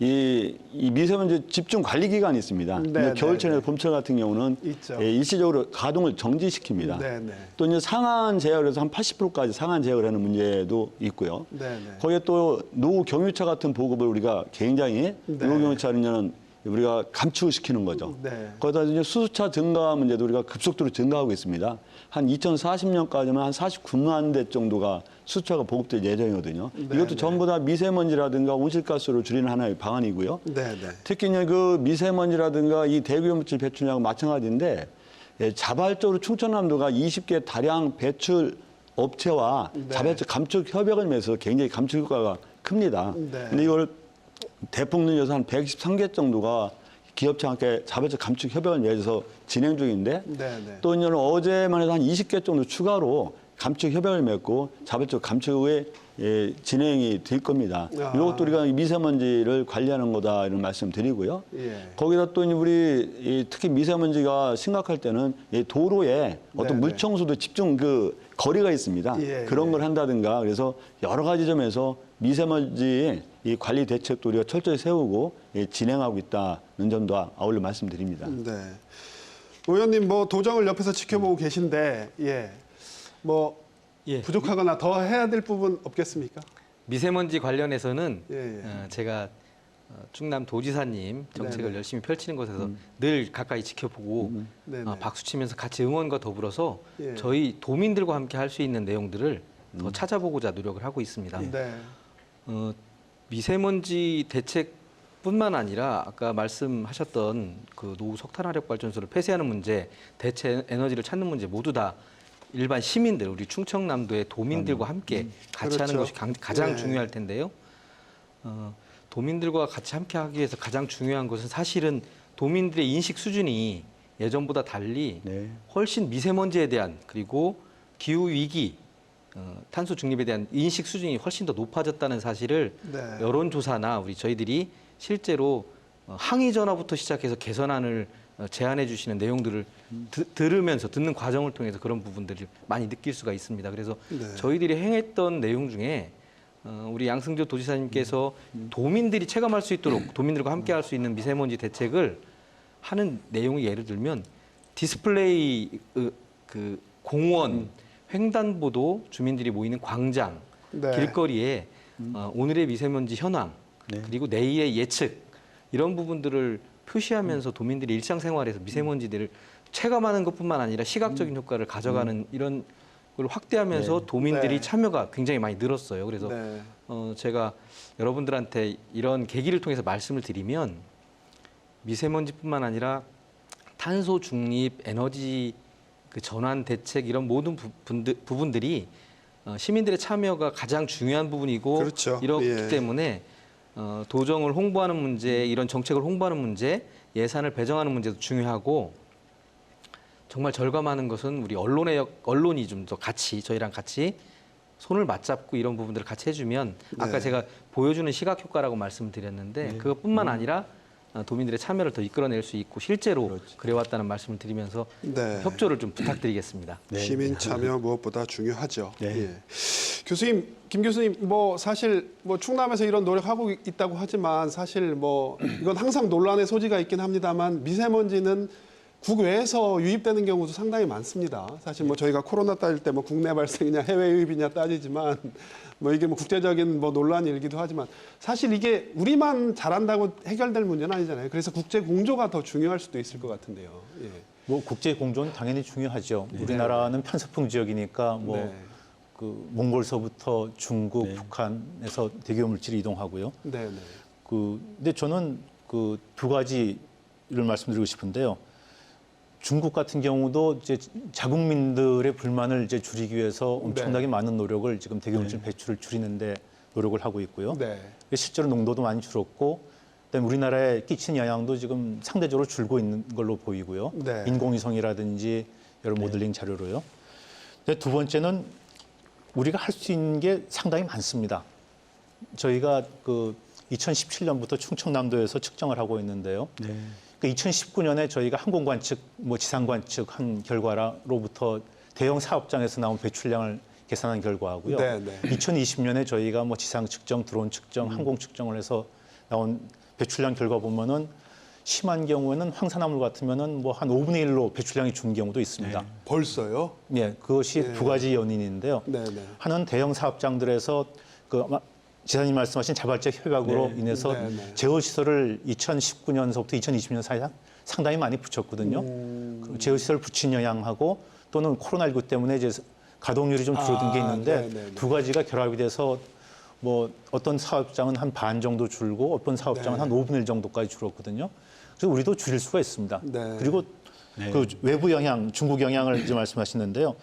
이 미세먼지 집중 관리 기간이 있습니다. 네, 이제 네, 겨울철이나 네. 봄철 같은 경우는 있죠. 일시적으로 가동을 정지시킵니다. 네, 네. 또 이제 상한 제어를 한 80%까지 상한 제어를 하는 문제도 있고요. 네, 네. 거기에 또 노후 경유차 같은 보급을 우리가 굉장히 네. 노후 경유차는 우리가 감축시키는 거죠. 네. 거기다 이제 수소차 증가 문제도 우리가 급속도로 증가하고 있습니다. 한 2040년까지는 한 49만 대 정도가 수소차가 보급될 예정이거든요. 네, 이것도 네. 전부 다 미세먼지라든가 온실가스로 줄이는 하나의 방안이고요. 네, 네. 특히 이제 그 미세먼지라든가 이 대기오염물 배출량은 마찬가지인데 자발적으로 충청남도가 20개 다량 배출 업체와 네. 자발적 감축 협약을 맺어서 굉장히 감축 효과가 큽니다. 네. 근데 이걸 대폭 늘려서 한 113개 정도가 기업체와 함께 자발적 감축 협약을 맺어서 진행 중인데 네, 네. 또 이제는 어제만 해도 한 20개 정도 추가로 감축 협약을 맺고 자발적 감축에 진행이 될 겁니다. 아. 이것도 우리가 미세먼지를 관리하는 거다 이런 말씀 드리고요. 예. 거기다 또 우리 특히 미세먼지가 심각할 때는 이 도로에 어떤 네, 물청소도 집중 그 거리가 있습니다. 예, 그런 예. 걸 한다든가 그래서 여러 가지 점에서 미세먼지 이 관리 대책도 우리가 철저히 세우고 진행하고 있다는 점도 아울러 말씀드립니다. 네. 의원님 뭐 도정을 옆에서 지켜보고 계신데 뭐 예. 부족하거나 더 해야 될 부분 없겠습니까? 미세먼지 관련해서는 예, 예. 제가 충남 도지사님 정책을 네네. 열심히 펼치는 곳에서 늘 가까이 지켜보고 네네. 박수 치면서 같이 응원과 더불어서 예. 저희 도민들과 함께 할 수 있는 내용들을 더 찾아보고자 노력을 하고 있습니다. 네. 미세먼지 대책뿐만 아니라 아까 말씀하셨던 그 노후 석탄 화력 발전소를 폐쇄하는 문제, 대체 에너지를 찾는 문제 모두 다 일반 시민들, 우리 충청남도의 도민들과 함께 같이 그렇죠. 하는 것이 가장 네. 중요할 텐데요. 도민들과 같이 함께 하기 위해서 가장 중요한 것은 사실은 도민들의 인식 수준이 예전보다 달리 네. 훨씬 미세먼지에 대한 그리고 기후 위기, 탄소 중립에 대한 인식 수준이 훨씬 더 높아졌다는 사실을 네. 여론조사나 저희들이 실제로 항의 전화부터 시작해서 개선안을 제안해 주시는 내용들을 들으면서 듣는 과정을 통해서 그런 부분들을 많이 느낄 수가 있습니다. 그래서 네. 저희들이 행했던 내용 중에 우리 양승조 도지사님께서 도민들이 체감할 수 있도록 도민들과 함께 할 수 있는 미세먼지 대책을 하는 내용이 예를 들면 디스플레이 그 공원, 횡단보도 주민들이 모이는 광장, 네. 길거리에 오늘의 미세먼지 현황 네. 그리고 내일의 예측 이런 부분들을 표시하면서 도민들이 일상생활에서 미세먼지들을 체감하는 것뿐만 아니라 시각적인 효과를 가져가는 이런 걸 확대하면서 도민들이 네. 참여가 굉장히 많이 늘었어요. 그래서 네. 제가 여러분들한테 이런 계기를 통해서 말씀을 드리면 미세먼지뿐만 아니라 탄소 중립 에너지 그 전환 대책 이런 모든 부분들이 시민들의 참여가 가장 중요한 부분이고 그렇죠. 이렇기 예. 때문에 도정을 홍보하는 문제, 이런 정책을 홍보하는 문제, 예산을 배정하는 문제도 중요하고 정말 절감하는 것은 우리 언론이 좀 더 같이 저희랑 같이 손을 맞잡고 이런 부분들을 같이 해주면 아까 네. 제가 보여주는 시각 효과라고 말씀드렸는데 그것뿐만 아니라 도민들의 참여를 더 이끌어낼 수 있고 실제로 그래왔다는 말씀을 드리면서 네. 협조를 좀 부탁드리겠습니다. 네. 시민 참여 무엇보다 중요하죠. 네. 예. 교수님, 김 교수님, 뭐 사실 뭐 충남에서 이런 노력하고 있다고 하지만 사실 뭐 이건 항상 논란의 소지가 있긴 합니다만 미세먼지는 국외에서 유입되는 경우도 상당히 많습니다. 사실 뭐 저희가 코로나 따질 때 뭐 국내 발생이냐 해외 유입이냐 따지지만 뭐 이게 뭐 국제적인 뭐 논란이 일기도 하지만 사실 이게 우리만 잘한다고 해결될 문제는 아니잖아요. 그래서 국제 공조가 더 중요할 수도 있을 것 같은데요. 예. 뭐 국제 공조는 당연히 중요하죠. 우리나라는 편서풍 지역이니까 뭐 네. 그 몽골서부터 중국, 네. 북한에서 대기오 물질이 이동하고요. 네, 네. 근데 저는 그 두 가지를 말씀드리고 싶은데요. 중국 같은 경우도 이제 자국민들의 불만을 이제 줄이기 위해서 엄청나게 많은 노력을 지금 대기오물질 배출을 줄이는데 노력을 하고 있고요. 네. 실제로 농도도 많이 줄었고, 그다음에 우리나라에 끼친 영향도 지금 상대적으로 줄고 있는 걸로 보이고요. 네. 인공위성이라든지 여러 모델링 자료로요. 근데 두 번째는 우리가 할 수 있는 게 상당히 많습니다. 저희가 그 2017년부터 충청남도에서 측정을 하고 있는데요. 네. 그 2019년에 저희가 항공관측, 뭐 지상관측 한 결과로부터 대형 사업장에서 나온 배출량을 계산한 결과하고요. 네, 네. 2020년에 저희가 뭐 지상 측정, 드론 측정, 항공 측정을 해서 나온 배출량 결과 보면은 심한 경우에는 황산화물 같으면은 뭐 한 5분의 1로 배출량이 준 경우도 있습니다. 벌써요? 예, 그것이 두 가지 연인인데요. 네, 네. 하나는 대형 사업장들에서 그 아마 지사님 말씀하신 자발적 협약으로 인해서 네, 네. 제어 시설을 2019년서부터 2020년 사이에 상당히 많이 붙였거든요. 그 제어 시설 붙인 영향하고 또는 코로나19 때문에 이제 가동률이 좀 줄어든 게 있는데 네, 네, 네. 두 가지가 결합이 돼서 뭐 어떤 사업장은 한 반 정도 줄고 어떤 사업장은 네. 한 5분의 1 정도까지 줄었거든요. 그래서 우리도 줄일 수가 있습니다. 네. 그리고 그 외부 영향, 중국 영향을 이제 말씀하시는데요.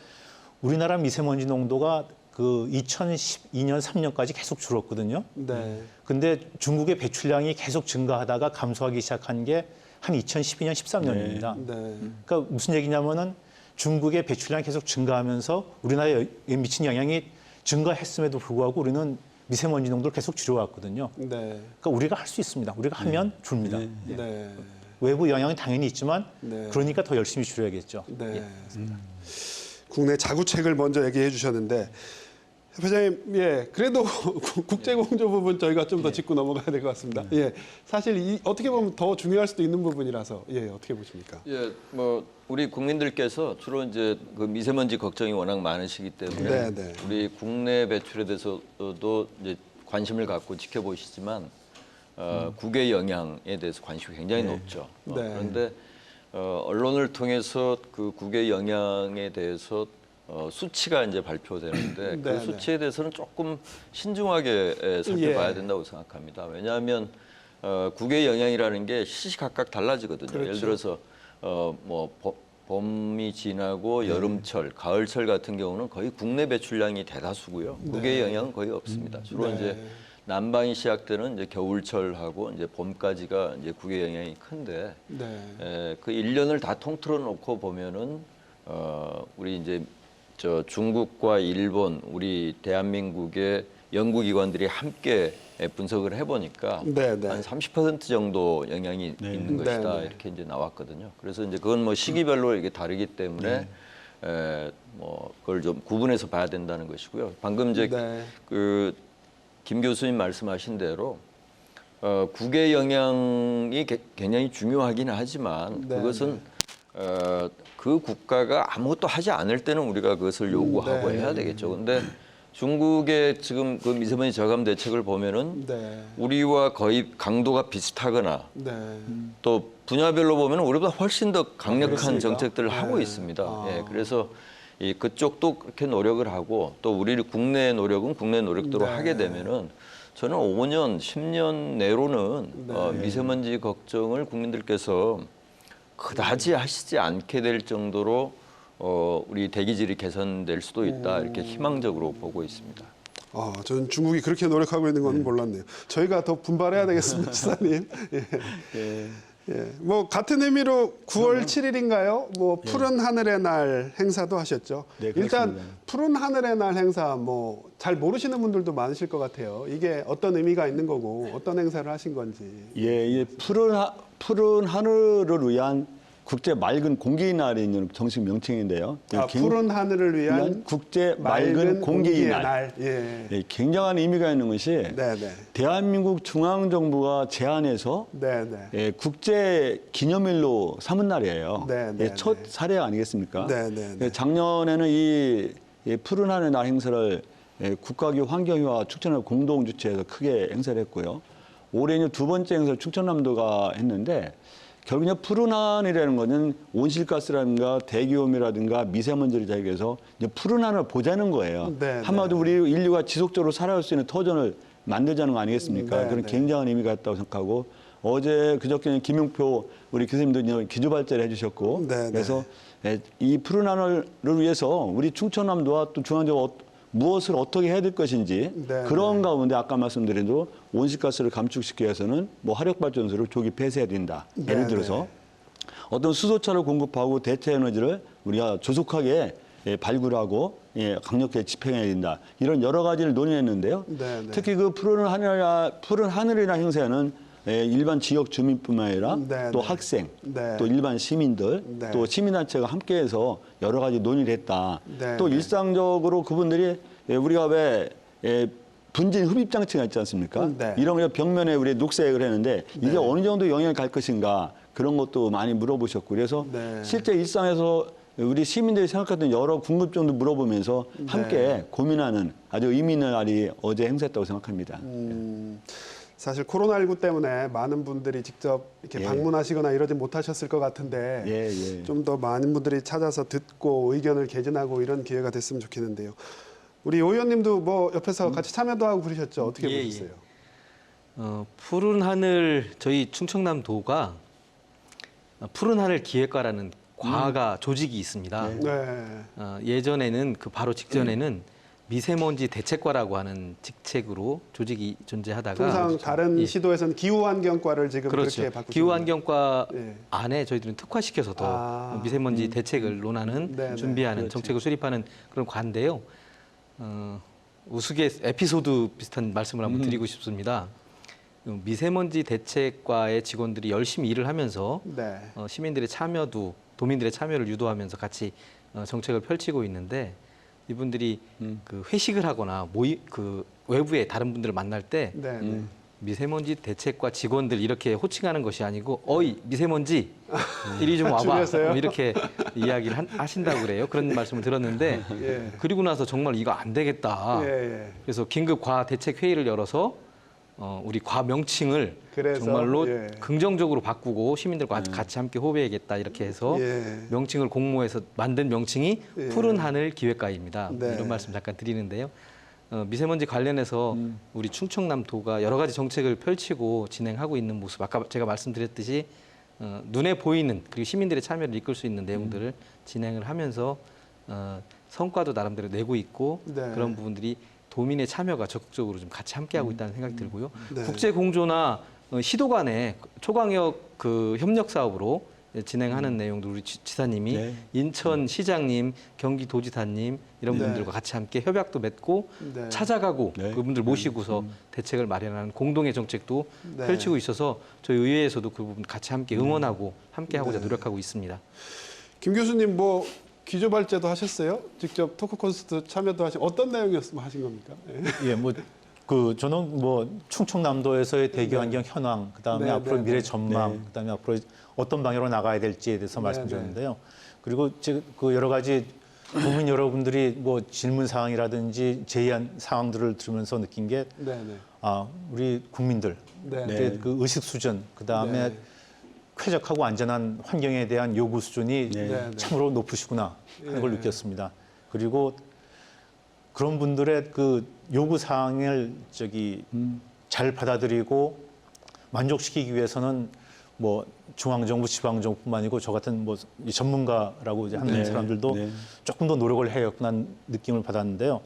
우리나라 미세먼지 농도가 그 2012년, 3년까지 계속 줄었거든요. 네. 근데 중국의 배출량이 계속 증가하다가 감소하기 시작한 게 한 2012년, 13년입니다. 네. 그러니까 무슨 얘기냐면은 중국의 배출량이 계속 증가하면서 우리나라에 미친 영향이 증가했음에도 불구하고 우리는 미세먼지 농도를 계속 줄여왔거든요. 네. 그러니까 우리가 할 수 있습니다. 우리가 하면 줍니다. 네. 외부 영향이 당연히 있지만 네. 그러니까 더 열심히 줄여야겠죠. 네. 국내 자구책을 먼저 얘기해 주셨는데 회장님, 예, 그래도 국제공조 부분 저희가 좀 더 짚고 넘어가야 될 것 같습니다. 예, 사실 어떻게 보면 더 중요할 수도 있는 부분이라서 예, 어떻게 보십니까? 예, 뭐 우리 국민들께서 주로 이제 그 미세먼지 걱정이 워낙 많으시기 때문에 네, 네. 우리 국내 배출에 대해서도 이제 관심을 갖고 지켜보시지만 국외 영향에 대해서 관심이 굉장히 높죠. 네. 그런데 언론을 통해서 그 국외 영향에 대해서 수치가 이제 발표되는데 네, 그 수치에 대해서는 조금 신중하게 살펴봐야 예. 된다고 생각합니다. 왜냐하면 국외 영향이라는 게 시시각각 달라지거든요. 그렇죠. 예를 들어서 뭐 봄이 지나고 여름철, 가을철 같은 경우는 거의 국내 배출량이 대다수고요. 국외 영향은 거의 없습니다. 주로 네. 이제 난방이 시작되는 이제 겨울철하고 이제 봄까지가 이제 국외 영향이 큰데 네. 그 1년을 다 통틀어 놓고 보면은 우리 이제 저 중국과 일본, 우리 대한민국의 연구기관들이 함께 분석을 해보니까 네, 네. 한 30% 정도 영향이 있는 것이다 네, 네. 이렇게 이제 나왔거든요. 그래서 이제 그건 뭐 시기별로 이게 다르기 때문에 뭐 그걸 좀 구분해서 봐야 된다는 것이고요. 방금 이제 네. 그 김 교수님 말씀하신 대로 국외 영향이 굉장히 중요하긴 하지만 네, 그것은 그 국가가 아무것도 하지 않을 때는 우리가 그것을 요구하고 네. 해야 되겠죠. 근데 중국의 지금 그 미세먼지 저감 대책을 보면은 네. 우리와 거의 강도가 비슷하거나 네. 또 분야별로 보면 우리보다 훨씬 더 강력한 그렇습니까? 정책들을 네. 하고 있습니다. 아. 예, 그래서 이 그쪽도 그렇게 노력을 하고 또 우리 국내 노력은 국내 노력대로 네. 하게 되면은 저는 5년, 10년 내로는 네. 미세먼지 걱정을 국민들께서 그다지 하시지 않게 될 정도로 우리 대기질이 개선될 수도 있다 이렇게 희망적으로 보고 있습니다. 저는 중국이 그렇게 노력하고 있는 건 몰랐네요. 저희가 더 분발해야 되겠습니다, 지사님. 예. 예. 뭐 같은 의미로 9월 7일인가요? 뭐 푸른 하늘의 날 행사도 하셨죠. 네, 일단 그렇습니다. 푸른 하늘의 날 행사 뭐 잘 모르시는 분들도 많으실 것 같아요. 이게 어떤 의미가 있는 거고 어떤 행사를 하신 건지. 예, 푸른 하늘을 위한 국제 맑은 공기의 날이 정식 명칭인데요. 푸른 하늘을 위한 국제 맑은 공기의 날. 예. 예, 굉장한 의미가 있는 것이 네네. 대한민국 중앙정부가 제안해서 네네. 예, 국제 기념일로 삼은 날이에요. 네, 네, 예, 첫 네. 사례 아니겠습니까? 네, 네, 네. 예, 작년에는 이 푸른 하늘 날 행사를 국가기후 환경위와 충청남 공동 주최해서 크게 행사를 했고요. 올해는 두 번째 행사를 충청남도가 했는데 결국 이제 푸른 하늘이라는 것은 온실가스라든가 대기오염이라든가 미세먼지를 제거해서 이제 푸른 하늘을 보자는 거예요. 네, 한마디로 우리 인류가 지속적으로 살아갈 수 있는 터전을 만들자는 거 아니겠습니까? 네, 그런 네. 굉장한 의미가 있다고 생각하고 어제 그저께는 김용표 우리 교수님도 기조 발제를 해주셨고 네, 네. 그래서 이 푸른 하늘을 위해서 우리 충청남도와 또 중앙정부가 무엇을 어떻게 해야 될 것인지 네, 그런 네. 가운데 아까 말씀드린 대로 온실가스를 감축시키기 위해서는 뭐 화력발전소를 조기 폐쇄해야 된다. 예를 네, 들어서 네. 어떤 수소차를 공급하고 대체 에너지를 우리가 조속하게 발굴하고 강력하게 집행해야 된다. 이런 여러 가지를 논의했는데요. 네, 네. 특히 그 푸른 하늘이라는 행사는 일반 지역 주민뿐만 아니라 네, 또 네. 학생, 네. 또 일반 시민들, 네. 또 시민단체가 함께해서 여러 가지 논의를 했다. 네, 또 네. 일상적으로 그분들이 우리가 왜 분진 흡입 장치가 있지 않습니까? 네. 이런 거 벽면에 우리 녹색을 했는데 이게 네. 어느 정도 영향을 갈 것인가 그런 것도 많이 물어보셨고 그래서 네. 실제 일상에서 우리 시민들이 생각했던 여러 궁금증도 물어보면서 함께 네. 고민하는 아주 의미 있는 날이 어제 행사했다고 생각합니다. 사실 코로나19 때문에 많은 분들이 직접 이렇게 예. 방문하시거나 이러지 못하셨을 것 같은데 예. 좀 더 많은 분들이 찾아서 듣고 의견을 개진하고 이런 기회가 됐으면 좋겠는데요. 우리 오 의원님도 뭐 옆에서 같이 참여도 하고 그러셨죠? 어떻게 예, 보셨어요? 푸른 하늘 저희 충청남도가 푸른 하늘 기획과라는 과가 조직이 있습니다. 네. 예전에는 그 바로 직전에는 미세먼지 대책과라고 하는 직책으로 조직이 존재하다가 통상 다른 예. 시도에서는 기후환경과를 지금 그렇죠. 그렇게 바꾸신 기후환경과 예. 안에 저희들은 특화시켜서 더 아. 미세먼지 대책을 논하는 네, 네. 준비하는 그렇죠. 정책을 수립하는 그런 과인데요. 우스갯 에피소드 비슷한 말씀을 한번 드리고 싶습니다. 미세먼지 대책과의 직원들이 열심히 일을 하면서 네. 시민들의 참여도 도민들의 참여를 유도하면서 같이 정책을 펼치고 있는데 이분들이 그 회식을 하거나 그 외부의 다른 분들을 만날 때 네. 네. 미세먼지 대책과 직원들 이렇게 호칭하는 것이 아니고 어이 미세먼지 이리 좀 와봐 줄여서요? 이렇게 이야기를 하신다고 그래요. 그런 말씀을 들었는데 예. 그리고 나서 정말 이거 안 되겠다. 예, 예. 그래서 긴급 과 대책 회의를 열어서 우리 과 명칭을 그래서, 정말로 예. 긍정적으로 바꾸고 시민들과 같이 함께 호배하겠다 이렇게 해서 예. 명칭을 공모해서 만든 명칭이 예. 푸른 하늘 기획과입니다. 네. 이런 말씀 잠깐 드리는데요. 미세먼지 관련해서 우리 충청남도가 여러 가지 정책을 펼치고 진행하고 있는 모습 아까 제가 말씀드렸듯이 눈에 보이는 그리고 시민들의 참여를 이끌 수 있는 내용들을 진행을 하면서 성과도 나름대로 내고 있고 네. 그런 부분들이 도민의 참여가 적극적으로 좀 같이 함께하고 있다는 생각이 들고요. 네. 국제 공조나 시도 간의 초광역 그 협력 사업으로 진행하는 내용도 우리 지사님이 네. 인천시장님, 경기도지사님 이런 네. 분들과 같이 함께 협약도 맺고 네. 찾아가고 네. 그분들 모시고서 대책을 마련하는 공동의 정책도 네. 펼치고 있어서 저희 의회에서도 그 부분 같이 함께 응원하고 함께 하고자 네. 노력하고 있습니다. 김 교수님 뭐 기조 발제도 하셨어요? 직접 토크 콘서트 참여도 하신 어떤 내용이었으면 하신 겁니까? 예. 예, 뭐 저는 뭐 충청남도에서의 대기환경 현황, 그다음에 네, 앞으로 네, 미래 네. 전망, 네. 그다음에 앞으로 어떤 방향으로 나가야 될지에 대해서 네, 말씀드렸는데요. 그리고 그 여러 가지 국민 여러분들이 뭐 질문 사항이라든지 제의한 상황들을 들으면서 느낀 게 네, 네. 우리 국민들 네. 네. 그 의식 수준, 그다음에 네. 쾌적하고 안전한 환경에 대한 요구 수준이 네. 네. 참으로 높으시구나 하는 걸 네. 느꼈습니다. 그리고 그런 분들의 그 요구 사항을 잘 받아들이고 만족시키기 위해서는 뭐 중앙정부, 지방정부뿐만 아니고 저 같은 뭐 이 전문가라고 이제 하는 네. 사람들도 네. 조금 더 노력을 해야겠구나 느낌을 받았는데요.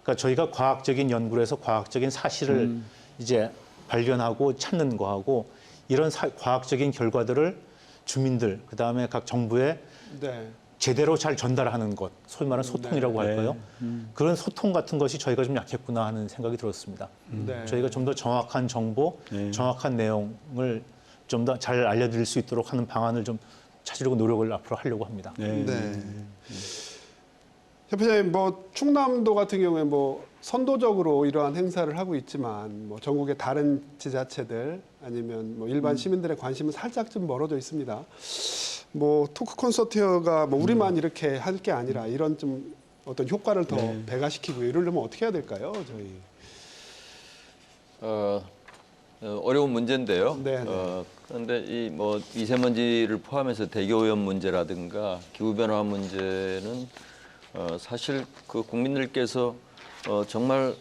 그러니까 저희가 과학적인 연구를 해서 과학적인 사실을 이제 발견하고 찾는 거하고 이런 과학적인 결과들을 주민들, 그다음에 각 정부에 네. 제대로 잘 전달하는 것, 소위 말하는 소통이라고 할까요? 그런 소통 같은 것이 저희가 좀 약했구나 하는 생각이 들었습니다. 네. 저희가 좀 더 정확한 정보, 네. 정확한 내용을 좀 더 잘 알려드릴 수 있도록 하는 방안을 좀 찾으려고 노력을 앞으로 하려고 합니다. 네. 네. 협회장님, 뭐 충남도 같은 경우에 뭐 선도적으로 이러한 행사를 하고 있지만 뭐 전국의 다른 지자체들 아니면 뭐 일반 시민들의 관심은 살짝 좀 멀어져 있습니다. 뭐 토크 콘서트가 뭐 우리만 이렇게 할 게 아니라 이런 좀 어떤 효과를 더 배가시키고 이러려면 어떻게 해야 될까요, 저희? 어려운 문제인데요. 네, 네. 그런데 이 뭐 미세먼지를 포함해서 대기오염 문제라든가 기후 변화 문제는 사실 그 국민들께서 정말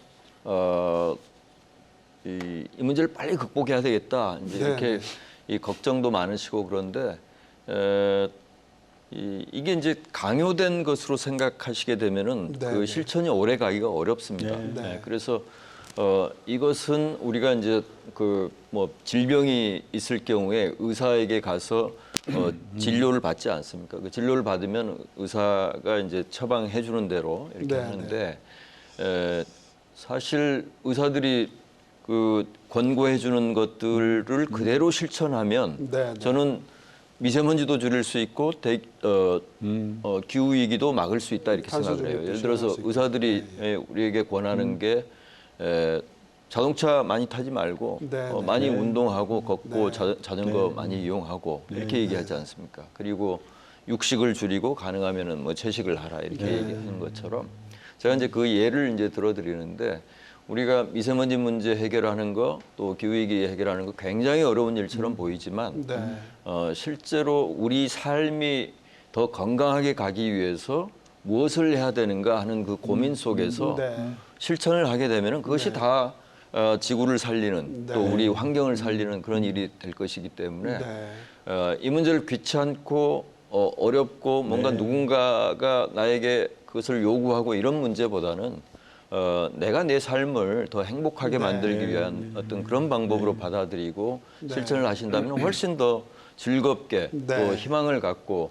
이 문제를 빨리 극복해야 되겠다. 이제 네, 이렇게 이 걱정도 많으시고 그런데 이게 이제 강요된 것으로 생각하시게 되면은 네, 그 네. 실천이 오래 가기가 어렵습니다. 네. 네. 그래서 이것은 우리가 이제 그 뭐 질병이 있을 경우에 의사에게 가서 진료를 받지 않습니까? 그 진료를 받으면 의사가 이제 처방해 주는 대로 이렇게 네, 하는데 사실 의사들이 그 권고해 주는 것들을 그대로 실천하면 네, 네. 저는 미세먼지도 줄일 수 있고 기후 위기도 막을 수 있다 이렇게 탄소 생각을 해요. 중립도 예를 들어서 실현할 수 있고. 의사들이 우리에게 권하는 게 자동차 많이 타지 말고 네, 네. 많이 운동하고 걷고 네. 자전거 많이 이용하고 이렇게 얘기하지 않습니까? 그리고 육식을 줄이고 가능하면은 뭐 채식을 하라 이렇게 얘기하는 것처럼 제가 이제 그 예를 이제 들어드리는데 우리가 미세먼지 문제 해결하는 거 또 기후위기 해결하는 거 굉장히 어려운 일처럼 보이지만 네. 실제로 우리 삶이 더 건강하게 가기 위해서 무엇을 해야 되는가 하는 그 고민 속에서 네. 실천을 하게 되면 그것이 다 지구를 살리는 네. 또 우리 환경을 살리는 그런 일이 될 것이기 때문에 네. 이 문제를 귀찮고 어렵고 뭔가 누군가가 나에게 그것을 요구하고 이런 문제보다는 내가 내 삶을 더 행복하게 만들기 위한 어떤 그런 방법으로 받아들이고 실천을 하신다면 훨씬 더 즐겁게 네. 또 희망을 갖고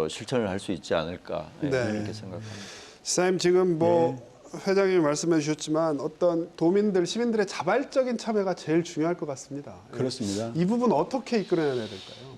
실천을 할 수 있지 않을까 네. 이렇게 생각합니다. 시사님 지금 뭐 회장님이 말씀해 주셨지만 어떤 도민들, 시민들의 자발적인 참여가 제일 중요할 것 같습니다. 그렇습니다. 이 부분 어떻게 이끌어내야 될까요?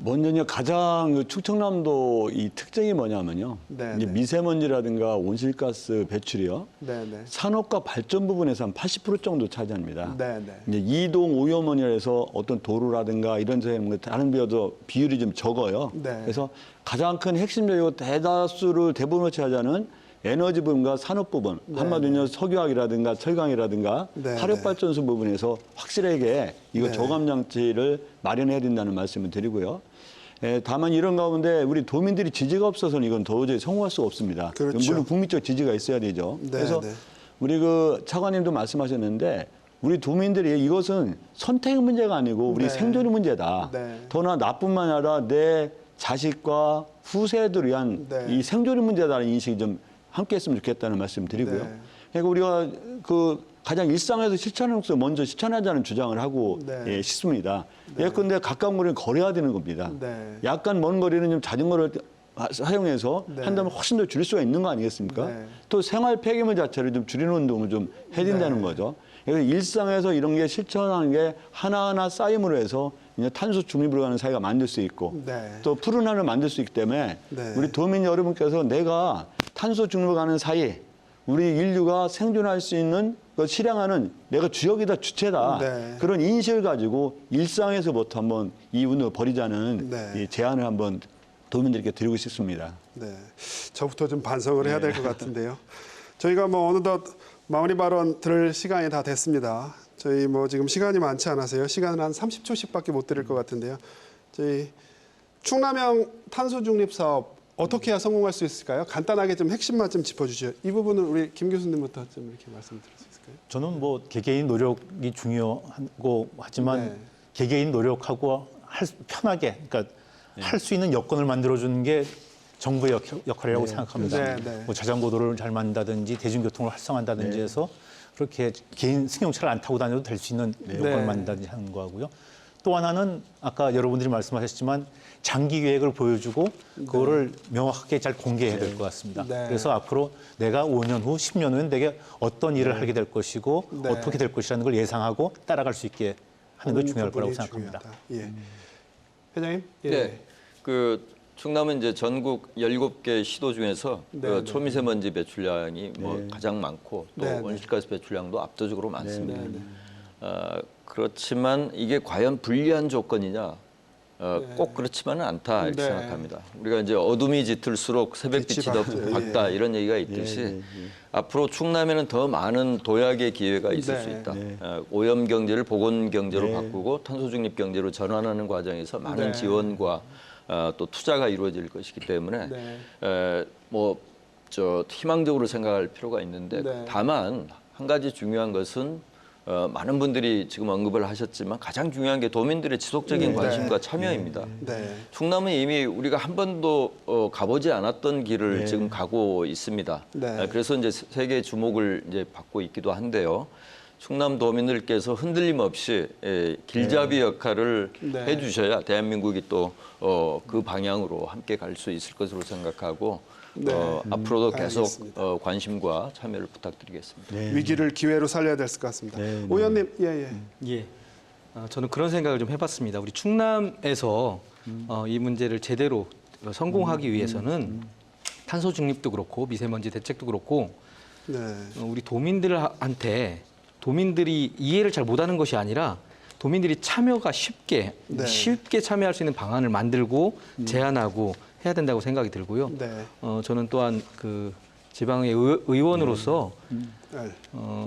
먼저 가장 그 충청남도 이 특징이 뭐냐면요. 네, 이제 네. 미세먼지라든가 온실가스 배출이요. 네네. 산업과 발전 부분에서 한 80% 정도 차지합니다. 네네. 이제 이동 오염원이라서 어떤 도로라든가 이런 데 다른 비어도 비율이 좀 적어요. 네. 그래서 가장 큰 핵심적이고 대다수를 대부분을 차지하는 에너지 부분과 산업 부분, 한마디로 석유화학이라든가 철강이라든가 네, 화력발전소 부분에서 확실하게 이거 네. 저감 장치를 마련해야 된다는 말씀을 드리고요. 다만 이런 가운데 우리 도민들이 지지가 없어서는 이건 도저히 성공할 수가 없습니다. 그렇죠. 물론 국민적 지지가 있어야 되죠. 네, 그래서 네. 우리 그 차관님도 말씀하셨는데 우리 도민들이 이것은 선택의 문제가 아니고 우리 네. 생존의 문제다. 네. 더나 나뿐만 아니라 내 자식과 후세들을 위한 네. 이 생존의 문제다라는 인식이 좀 함께 했으면 좋겠다는 말씀 드리고요. 네. 그러니까 우리가 그 가장 일상에서 실천하는 것을 먼저 실천하자는 주장을 하고 네. 싶습니다. 예컨대 가까운 거리는 걸어야 되는 겁니다. 네. 약간 먼 거리는 좀 자전거를 사용해서 네. 한다면 훨씬 더 줄일 수가 있는 거 아니겠습니까? 네. 또 생활 폐기물 자체를 좀 줄이는 운동을 좀 해야 된다는 네. 거죠. 그래서 일상에서 이런 게 실천하는 게 하나하나 쌓임으로 해서 이제 탄소 중립으로 가는 사회가 만들 수 있고 네. 또 푸른 하늘 만들 수 있기 때문에 네. 우리 도민 여러분께서 내가 탄소 중립으로 가는 사이 우리 인류가 생존할 수 있는 그 실행하는 내가 주역이다 주체다 네. 그런 인식을 가지고 일상에서부터 한번 이 운동을 벌이자는 네. 이 제안을 한번 도민들께 드리고 싶습니다. 네. 저부터 좀 반성을 해야 될 것 같은데요. 저희가 뭐 어느덧 마무리 발언 들을 시간이 다 됐습니다. 저희 뭐 지금 시간이 많지 않아서요. 시간을 한 30초씩밖에 못 드릴 것 같은데요. 저희 충남형 탄소 중립 사업 어떻게 해야 성공할 수 있을까요? 간단하게 좀 핵심만 좀 짚어주시죠. 이 부분은 우리 김 교수님부터 좀 이렇게 말씀드릴 수 있을까요? 저는 뭐 개개인 노력이 중요하고 하지만 네. 개개인 노력하고 편하게, 그러니까 할 수 있는 여건을 만들어주는 게 정부의 역할이라고 생각합니다. 네. 뭐 자전거도로를 잘 만든다든지 대중교통을 활성화한다든지 해서 그렇게 개인 승용차를 안 타고 다녀도 될 수 있는 여건을 만든다든지 하는 거고요. 또 하나는 아까 여러분들이 말씀하셨지만 장기 계획을 보여주고 그거를 명확하게 잘 공개해야 될 것 같습니다. 네. 그래서 앞으로 내가 5년 후, 10년 후엔 내가 어떤 일을 하게 될 것이고 네. 어떻게 될 것이라는 걸 예상하고 따라갈 수 있게 하는 게 중요할 거라고 생각합니다. 예. 회장님? 예. 네. 그 충남은 이제 전국 17개 시도 중에서 네, 그 네. 초미세먼지 배출량이 뭐 가장 많고 또 네, 네. 온실가스 배출량도 압도적으로 많습니다. 그렇지만 이게 과연 불리한 조건이냐? 꼭 그렇지만은 않다 이렇게 네. 생각합니다. 우리가 이제 어둠이 짙을수록 새벽빛이 더 빛이 밝다 이런 얘기가 있듯이 앞으로 충남에는 더 많은 도약의 기회가 있을 네. 수 있다. 오염 경제를 보건 경제로 바꾸고 탄소 중립 경제로 전환하는 과정에서 많은 네. 지원과 또 투자가 이루어질 것이기 때문에 뭐 저 희망적으로 생각할 필요가 있는데 네. 다만 한 가지 중요한 것은 많은 분들이 지금 언급을 하셨지만 가장 중요한 게 도민들의 지속적인 관심과 참여입니다. 네. 충남은 이미 우리가 한 번도 가보지 않았던 길을 지금 가고 있습니다. 네. 그래서 이제 세계의 주목을 이제 받고 있기도 한데요. 충남 도민들께서 흔들림 없이 길잡이 역할을 네. 해주셔야 대한민국이 또 그 방향으로 함께 갈 수 있을 것으로 생각하고 앞으로도 계속 알겠습니다. 관심과 참여를 부탁드리겠습니다. 위기를 기회로 살려야 될 것 같습니다. 오 의원님, 예. 저는 그런 생각을 좀 해봤습니다. 우리 충남에서 이 문제를 제대로 성공하기 위해서는 탄소 중립도 그렇고 미세먼지 대책도 그렇고 네. 우리 도민들한테 도민들이 이해를 잘 못하는 것이 아니라 도민들이 참여가 쉽게 참여할 수 있는 방안을 만들고 제안하고 해야 된다고 생각이 들고요. 네. 저는 또한 그 지방의 의원으로서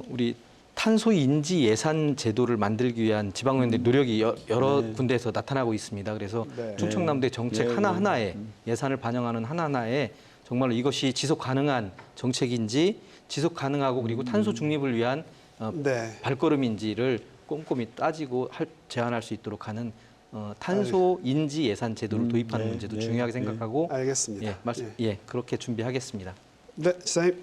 우리 탄소 인지 예산 제도를 만들기 위한 지방의원들의 노력이 여러 군데에서 나타나고 있습니다. 그래서 충청남도의 정책 하나하나에 예산을 반영하는 하나하나에 정말로 이것이 지속 가능한 정책인지 지속 가능하고 그리고 탄소 중립을 위한 발걸음인지를 꼼꼼히 따지고 제안할 수 있도록 하는 탄소 인지 예산 제도를 도입하는 문제도 중요하게 생각하고 알겠습니다. 그렇게 준비하겠습니다. 네, 지사님.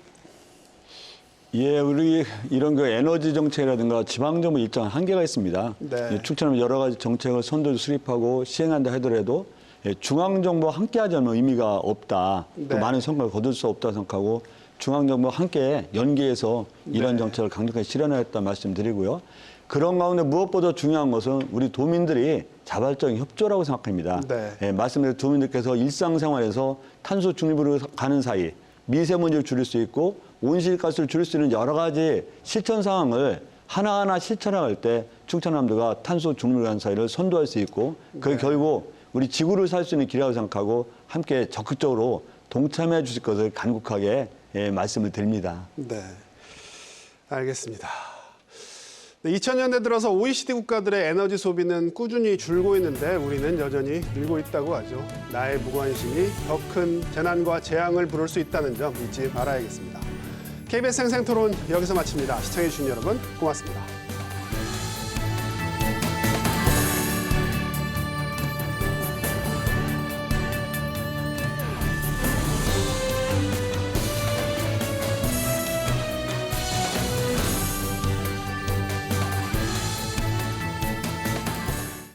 예, 우리 이런 그 에너지 정책이라든가 지방정부 일정한 한계가 있습니다. 네. 충청은 여러 가지 정책을 선도 수립하고 시행한다 하더라도 중앙정부와 함께하자면 의미가 없다. 또 많은 성과를 거둘 수 없다 생각하고 중앙정부와 함께 연계해서 이런 정책을 강력하게 실현하겠다 말씀드리고요. 그런 가운데 무엇보다 중요한 것은 우리 도민들이 자발적인 협조라고 생각합니다. 말씀드린 도민들께서 일상생활에서 탄소 중립으로 가는 사이 미세먼지를 줄일 수 있고 온실가스를 줄일 수 있는 여러 가지 실천 상황을 하나하나 실천할 때 충청남도가 탄소 중립을 가는 사이를 선도할 수 있고 그게 결국 우리 지구를 살 수 있는 길이라고 생각하고 함께 적극적으로 동참해 주실 것을 간곡하게 말씀을 드립니다. 네, 알겠습니다. 2000년대 들어서 OECD 국가들의 에너지 소비는 꾸준히 줄고 있는데 우리는 여전히 늘고 있다고 하죠. 나의 무관심이 더 큰 재난과 재앙을 부를 수 있다는 점 잊지 말아야겠습니다. KBS 생생토론 여기서 마칩니다. 시청해주신 여러분 고맙습니다.